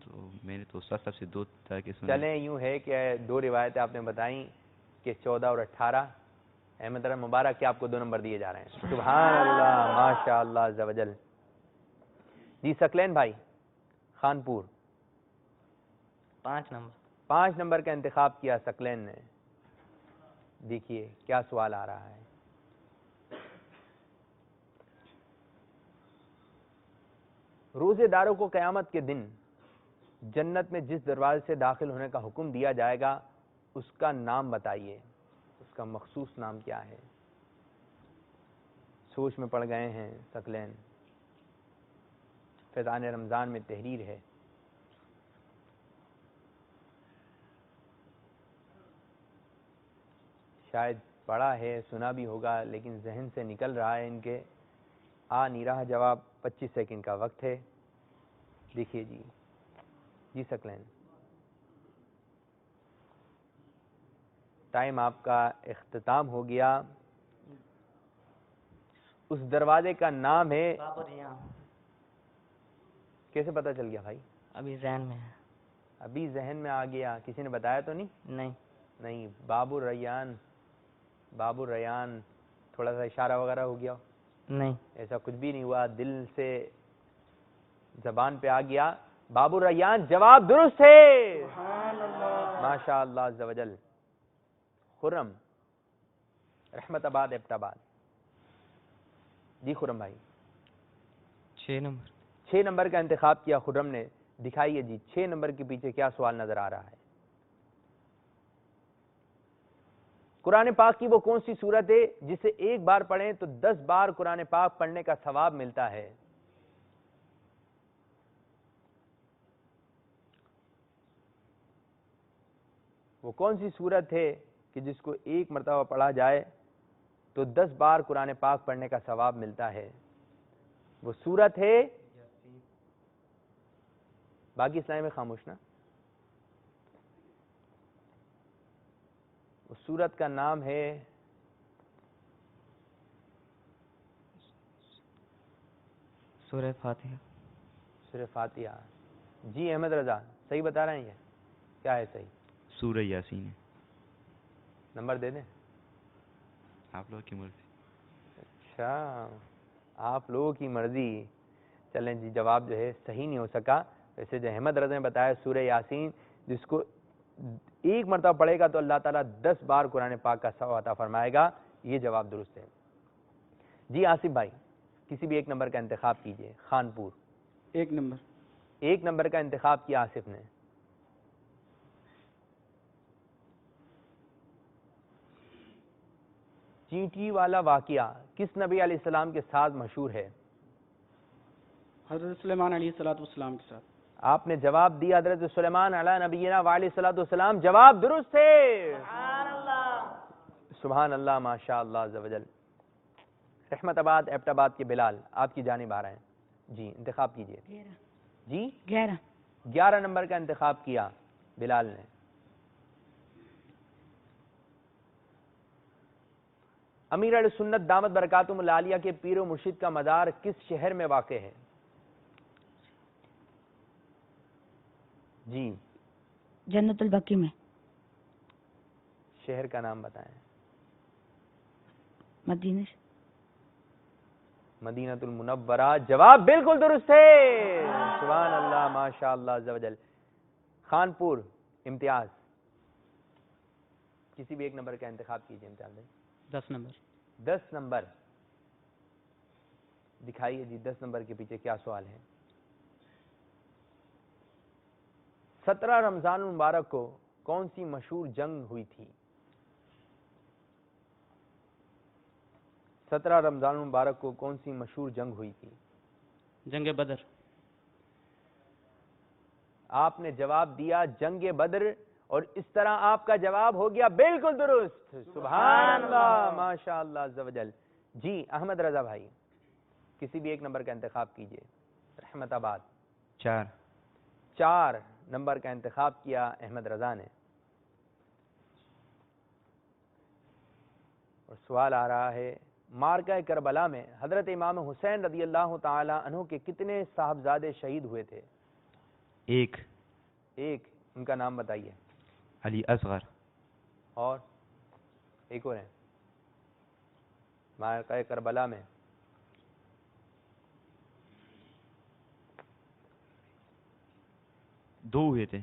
تو میں نے تو استاد صاحب سے 2 طرح کے سنے. چلیں یوں ہے کہ 2 روایتیں آپ نے بتائیں کہ 14 اور 18. احمد رضا مبارک کے آپ کو 2 نمبر دیے جا رہے ہیں. سبحان اللہ ماشاء اللہ عز و جل. جی ثقلین بھائی خانپور 5 نمبر. 5 نمبر کا انتخاب کیا ثقلین نے. دیکھیے کیا سوال آ رہا ہے. روزے داروں کو قیامت کے دن جنت میں جس دروازے سے داخل ہونے کا حکم دیا جائے گا اس کا نام بتائیے. اس کا مخصوص نام کیا ہے؟ سوچ میں پڑ گئے ہیں ثقلین. فیضان رمضان میں تحریر ہے. شاید پڑھا ہے سنا بھی ہوگا لیکن ذہن سے نکل رہا ہے ان کے. آ نہیں رہا جواب. 25 سیکنڈ کا وقت ہے. دیکھیے جی ثقلین ٹائم آپ کا اختتام ہو گیا. اس دروازے کا نام ہے. کیسے پتہ چل گیا بھائی؟ ابھی ذہن میں ہے. ابھی ذہن میں آ گیا. کسی نے بتایا تو نہیں؟ نہیں. باب الریان. باب الریان. تھوڑا سا اشارہ وغیرہ ہو گیا؟ نہیں. ایسا کچھ بھی نہیں ہوا. دل سے زبان پہ آ گیا. باب الریان جواب درست ہے. ماشاء اللہ عز و جل. خرم رحمت آباد ایبٹ آباد. جی خرم بھائی 6 نمبر. 6 نمبر کا انتخاب کیا خرم نے. دکھائیے جی 6 نمبر کے پیچھے کیا سوال نظر آ رہا ہے. قرآن پاک کی وہ کون سی سورت ہے جسے ایک بار پڑھیں تو 10 بار قرآن پاک پڑھنے کا ثواب ملتا ہے؟ وہ کون سی سورت ہے کہ جس کو ایک مرتبہ پڑھا جائے تو 10 بار قرآن پاک پڑھنے کا ثواب ملتا ہے؟ وہ سورت ہے. باقی اسلام میں خاموش نا. اس سورت کا نام ہے سورہ فاتحہ. سورہ فاتحہ. جی احمد رضا صحیح بتا رہے ہیں. یہ کیا ہے صحیح؟ سورہ یاسین ہے. نمبر دے دیں. آپ لوگ کی مرضی. اچھا آپ لوگوں کی مرضی. چلیں جی جواب جو ہے صحیح نہیں ہو سکا. ویسے جو احمد رضا نے بتایا سورہ یاسین جس کو ایک مرتبہ پڑھے گا تو اللہ تعالیٰ 10 بار قرآن پاک کا ثواب عطا فرمائے گا. یہ جواب درست ہے. جی آصف بھائی کسی بھی ایک نمبر کا انتخاب کیجئے. خانپور 1 نمبر. 1 نمبر کا انتخاب کیا آصف نے. چینٹی والا واقعہ کس نبی علیہ السلام کے ساتھ مشہور ہے؟ حضرت سلیمان علیہ السلام کے ساتھ. آپ نے جواب دیا حضرت سلیمان علی نبینا وعلیہ الصلوۃ والسلام. جواب درست ہے. سبحان اللہ ماشاء اللہ عز و جل. رحمت آباد ایبٹ آباد کے بلال آپ کی جانب آ رہے ہیں. جی انتخاب کیجئے. جی 11 نمبر کا انتخاب کیا بلال نے. امیر علیہ سنت دامت برکاتہم العالیہ کے پیر و مرشد کا مزار کس شہر میں واقع ہے؟ جی جنت البقی میں. شہر کا نام بتائیں. مدینہ. مدینۃ المنورہ. جواب بالکل درست ہے. سبحان اللہ ماشاء اللہ عز و جل. خانپور امتیاز کسی بھی ایک نمبر کا انتخاب کیجئے. امتیاز 10 نمبر. 10 نمبر دکھائیے جی 10 نمبر کے پیچھے کیا سوال ہے. 17 رمضان المبارک کو کون سی مشہور جنگ ہوئی تھی؟ 17 رمضان المبارک کو کون سی مشہور جنگ ہوئی تھی؟ جنگ بدر. آپ نے جواب دیا جنگ بدر اور اس طرح آپ کا جواب ہو گیا بالکل درست. سبحان اللہ ماشاء اللہ عز و جل. جی احمد رضا بھائی کسی بھی ایک نمبر کا انتخاب کیجئے. رحمت آباد 4 4 نمبر کا انتخاب کیا احمد رضا نے. اور سوال آ رہا ہے مارکہ کربلا میں حضرت امام حسین رضی اللہ تعالی عنہ کے کتنے صاحبزادے شہید ہوئے تھے؟ ایک ایک، ان کا نام بتائیے. علی اصغر. اور ایک اور ہیں مارکہ کربلا میں. دو ہوئے تھے.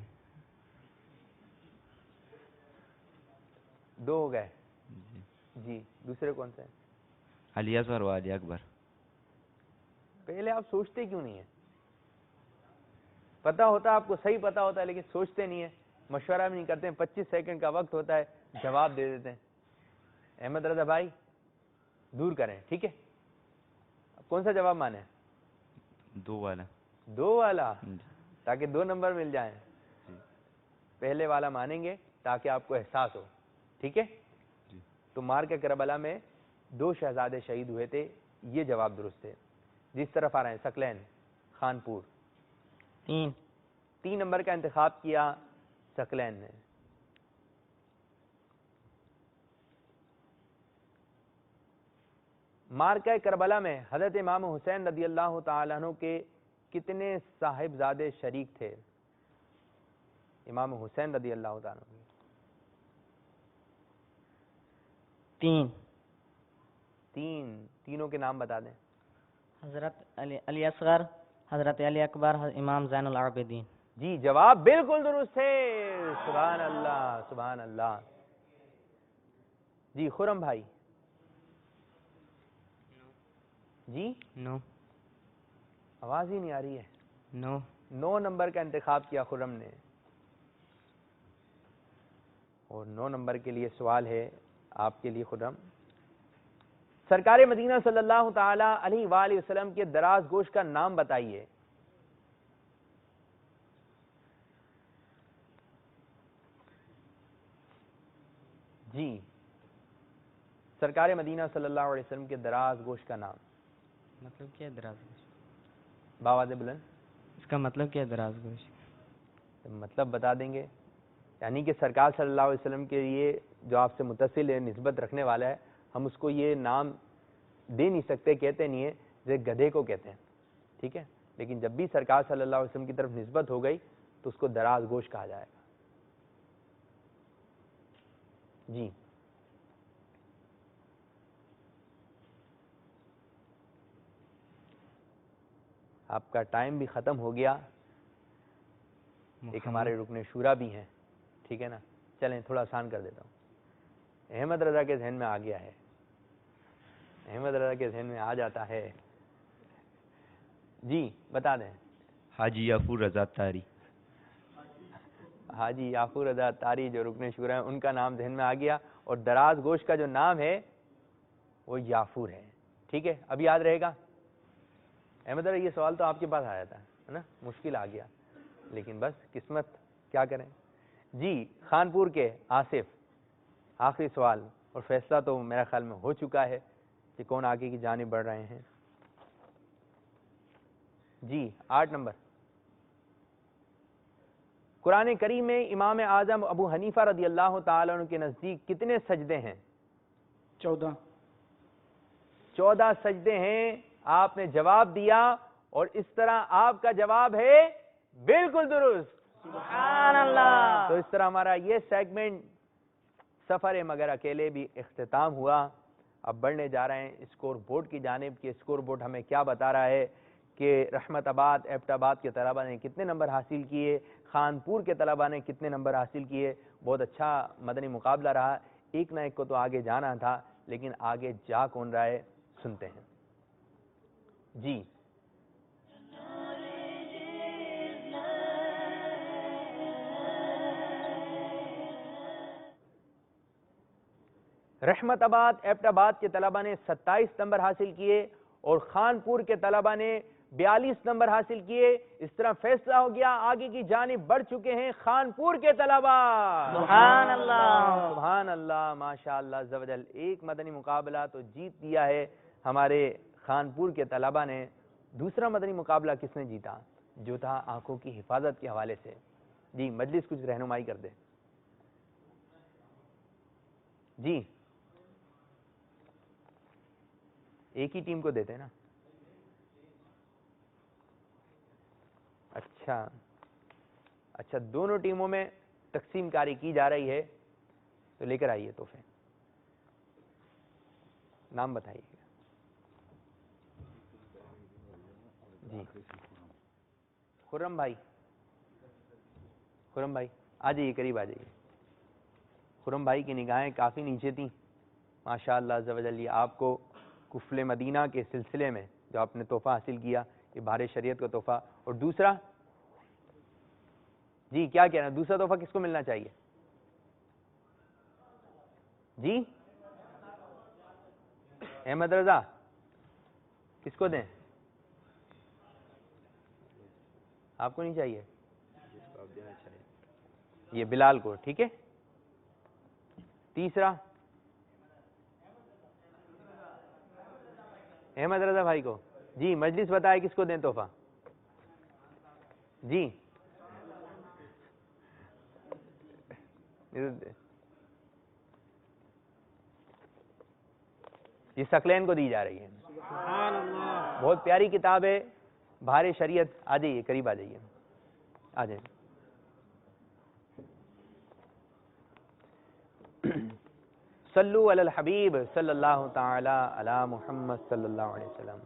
دو ہو گئے. جی دوسرے کون سے ہیں؟ علی اصغر و علی اکبر. پہلے آپ سوچتے کیوں نہیں ہیں؟ پتا ہوتا آپ کو، صحیح پتا ہوتا ہے، لیکن سوچتے نہیں ہیں، مشورہ بھی نہیں کرتے ہیں. 25 سیکنڈ کا وقت ہوتا ہے، جواب دے دیتے ہیں. احمد رضا بھائی دور کریں، ٹھیک ہے. اب کون سا جواب مانے؟ دو والا. دو والا، جی. تاکہ 2 نمبر مل جائیں. پہلے والا مانیں گے تاکہ آپ کو احساس ہو، ٹھیک ہے. جی. تو مارکہ کربلا میں 2 شہزادے شہید ہوئے تھے، یہ جواب درست ہے. جس طرف آ رہے ہیں ثقلین، خانپور. 3 نمبر کا انتخاب کیا ثقلین نے. مارکہ کربلا میں حضرت امام حسین رضی اللہ تعالیٰ عنہ کے کتنے صاحبزادے شریک تھے؟ امام حسین رضی اللہ تعالیٰ عنہ. 3. تینوں کے نام بتا دیں. حضرت علی اصغر، حضرت علی اکبر، امام زین العابدین. جی جواب بالکل درست ہے. سبحان اللہ سبحان اللہ. جی خرم بھائی. جی نو. آواز ہی نہیں آ رہی ہے. نو. 9 نمبر کا انتخاب کیا خرم نے. اور 9 نمبر کے لیے سوال ہے آپ کے لیے خرم. سرکار مدینہ صلی اللہ تعالی علیہ وآلہ وسلم کے دراز گوش کا نام بتائیے. جی سرکار مدینہ صلی اللہ علیہ وسلم کے دراز گوش کا نام. مطلب کیا ہے دراز گوش؟ باواز بلند. اس کا مطلب کیا ہے دراز گوش؟ مطلب بتا دیں گے، یعنی کہ سرکار صلی اللہ علیہ وسلم کے لیے جو آپ سے متصل ہے، نسبت رکھنے والا ہے، ہم اس کو یہ نام دے نہیں سکتے، کہتے نہیں ہیں، جیسے گدھے کو کہتے ہیں، ٹھیک ہے. لیکن جب بھی سرکار صلی اللہ علیہ وسلم کی طرف نسبت ہو گئی تو اس کو دراز گوش کہا جائے گا. جی آپ کا ٹائم بھی ختم ہو گیا. ایک ہمارے رکن شورا بھی ہیں، ٹھیک ہے نا. چلیں تھوڑا آسان کر دیتا ہوں. احمد رضا کے ذہن میں آ گیا ہے، احمد رضا کے ذہن میں آ جاتا ہے. جی بتا دیں. حاجی یعفور رضا تاری. حاجی یعفور رضا تاری جو رکن شورا ہیں، ان کا نام ذہن میں آ گیا. اور دراز گوش کا جو نام ہے وہ یعفور ہے، ٹھیک ہے. اب یاد رہے گا. احمد رضا یہ سوال تو آپ کے پاس آیا تھا ہے نا، مشکل آ گیا، لیکن بس قسمت، کیا کریں. جی خانپور کے آصف، آخری سوال، اور فیصلہ تو میرا خیال میں ہو چکا ہے کہ کون آگے کی جانب بڑھ رہے ہیں. جی 8 نمبر. قرآن کریم میں امام اعظم ابو حنیفہ رضی اللہ تعالیٰ عنہ کے نزدیک کتنے سجدے ہیں؟ 14. 14 سجدے ہیں. آپ نے جواب دیا اور اس طرح آپ کا جواب ہے بالکل درست. سبحان اللہ. تو اس طرح ہمارا یہ سیگمنٹ سفر مگر اکیلے بھی اختتام ہوا. اب بڑھنے جا رہے ہیں اسکور بورڈ کی جانب. کہ اسکور بورڈ ہمیں کیا بتا رہا ہے کہ رحمت آباد، ایبٹ آباد کے طلبہ نے کتنے نمبر حاصل کیے، خانپور کے طلبہ نے کتنے نمبر حاصل کیے. بہت اچھا مدنی مقابلہ رہا. ایک نہ ایک کو تو آگے جانا تھا، لیکن آگے جا کون رہا ہے سنتے ہیں. جی رحمت آباد، ایبٹ آباد کے طلبہ نے 27 نمبر حاصل کیے اور خانپور کے طلبہ نے 42 نمبر حاصل کیے. اس طرح فیصلہ ہو گیا، آگے کی جانب بڑھ چکے ہیں خانپور کے طلبہ. سبحان اللہ. سبحان اللہ، ماشاءاللہ عز و جل. ایک مدنی مقابلہ تو جیت دیا ہے ہمارے خانپور کے طلبہ نے. دوسرا مدنی مقابلہ کس نے جیتا؟ جو تھا آنکھوں کی حفاظت کے حوالے سے. جی مجلس کچھ رہنمائی کر دے. جی ایک ہی ٹیم کو دیتے ہیں نا. اچھا دونوں ٹیموں میں تقسیم کاری کی جا رہی ہے, تو لے کر آئیے تحفے. نام بتائیے گا جی. خرم بھائی آ جائیے, قریب آ جائیے. خرم بھائی کی نگاہیں کافی نیچے تھیں ماشاء اللہ عز و جل. آپ کو کفل مدینہ کے سلسلے میں جو آپ نے تحفہ حاصل کیا, یہ بہار شریعت کا تحفہ. اور دوسرا جی کیا کہہ رہے ہیں, دوسرا تحفہ کس کو ملنا چاہیے جی؟ احمد رضا کس کو دیں؟ آپ کو نہیں چاہیے؟ یہ بلال کو, ٹھیک ہے. تیسرا احمد رضا بھائی کو. جی مجلس بتائے کس کو دیں تحفہ جی؟ یہ ثقلین کو دی جا رہی ہے. بہت پیاری کتاب ہے بہار شریعت. آ جائیے, قریب آ جائیے, آ جائیں. صلو علی الحبیب صلی اللہ تعالی علی محمد صلی اللہ علیہ وسلم.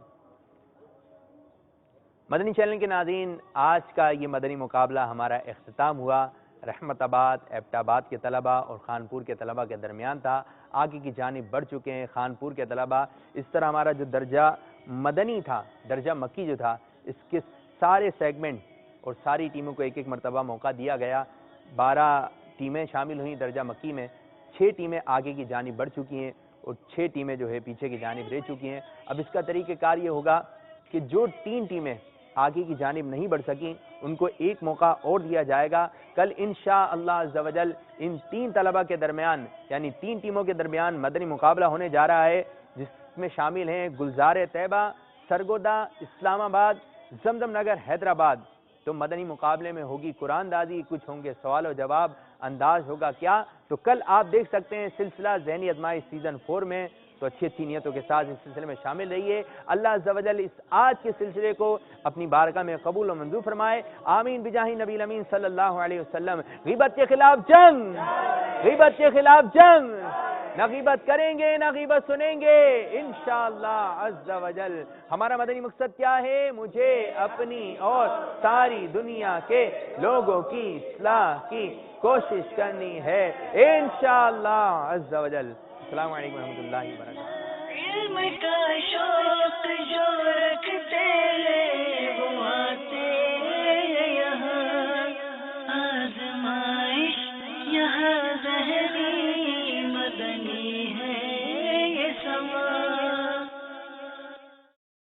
مدنی چینل کے ناظرین, آج کا یہ مدنی مقابلہ ہمارا اختتام ہوا. رحمت آباد, ایبٹ آباد کے طلبہ اور خانپور کے طلبہ کے درمیان تھا. آگے کی جانب بڑھ چکے ہیں خانپور کے طلبہ. اس طرح ہمارا جو درجہ مدنی تھا, درجہ مکی جو تھا, اس کے سارے سیگمنٹ اور ساری ٹیموں کو ایک ایک مرتبہ موقع دیا گیا. 12 ٹیمیں شامل ہوئیں درجہ مکی میں. 6 ٹیمیں آگے کی جانب بڑھ چکی ہیں اور 6 ٹیمیں جو ہے پیچھے کی جانب رہ چکی ہیں. اب اس کا طریقہ کار یہ ہوگا کہ جو 3 ٹیمیں آگے کی جانب نہیں بڑھ سکیں ان کو ایک موقع اور دیا جائے گا. کل انشاءاللہ عز و جل ان 3 طلبہ کے درمیان, یعنی 3 ٹیموں کے درمیان مدنی مقابلہ ہونے جا رہا ہے, جس میں شامل ہیں گلزار طیبہ, سرگودا, اسلام آباد, زمزم نگر, حیدرآباد. تو مدنی مقابلے میں ہوگی قرآن دازی, کچھ ہوں گے سوال و جواب, انداز ہوگا کیا. تو کل آپ دیکھ سکتے ہیں سلسلہ ذہنی ازمائش سیزن 4 میں. تو اچھی اچھی نیتوں کے ساتھ اس سلسلے میں شامل رہیے. اللہ عز و جل اس آج کے سلسلے کو اپنی بارگاہ میں قبول و منظور فرمائے. آمین بجاہ نبی الامین صلی اللہ علیہ وسلم. غیبت کے خلاف جنگ, غیبت کے خلاف جنگ. نہ غیبت کریں گے نہ غیبت سنیں گے انشاءاللہ عز و جل. ہمارا مدنی مقصد کیا ہے؟ مجھے اپنی اور ساری دنیا کے لوگوں کی اصلاح کی کوشش کرنی ہے انشاءاللہ عز و جل. السلام علیکم ورحمۃ اللہ وبرکاتہ. علم کا شوق جو رکھتے ہیں وہ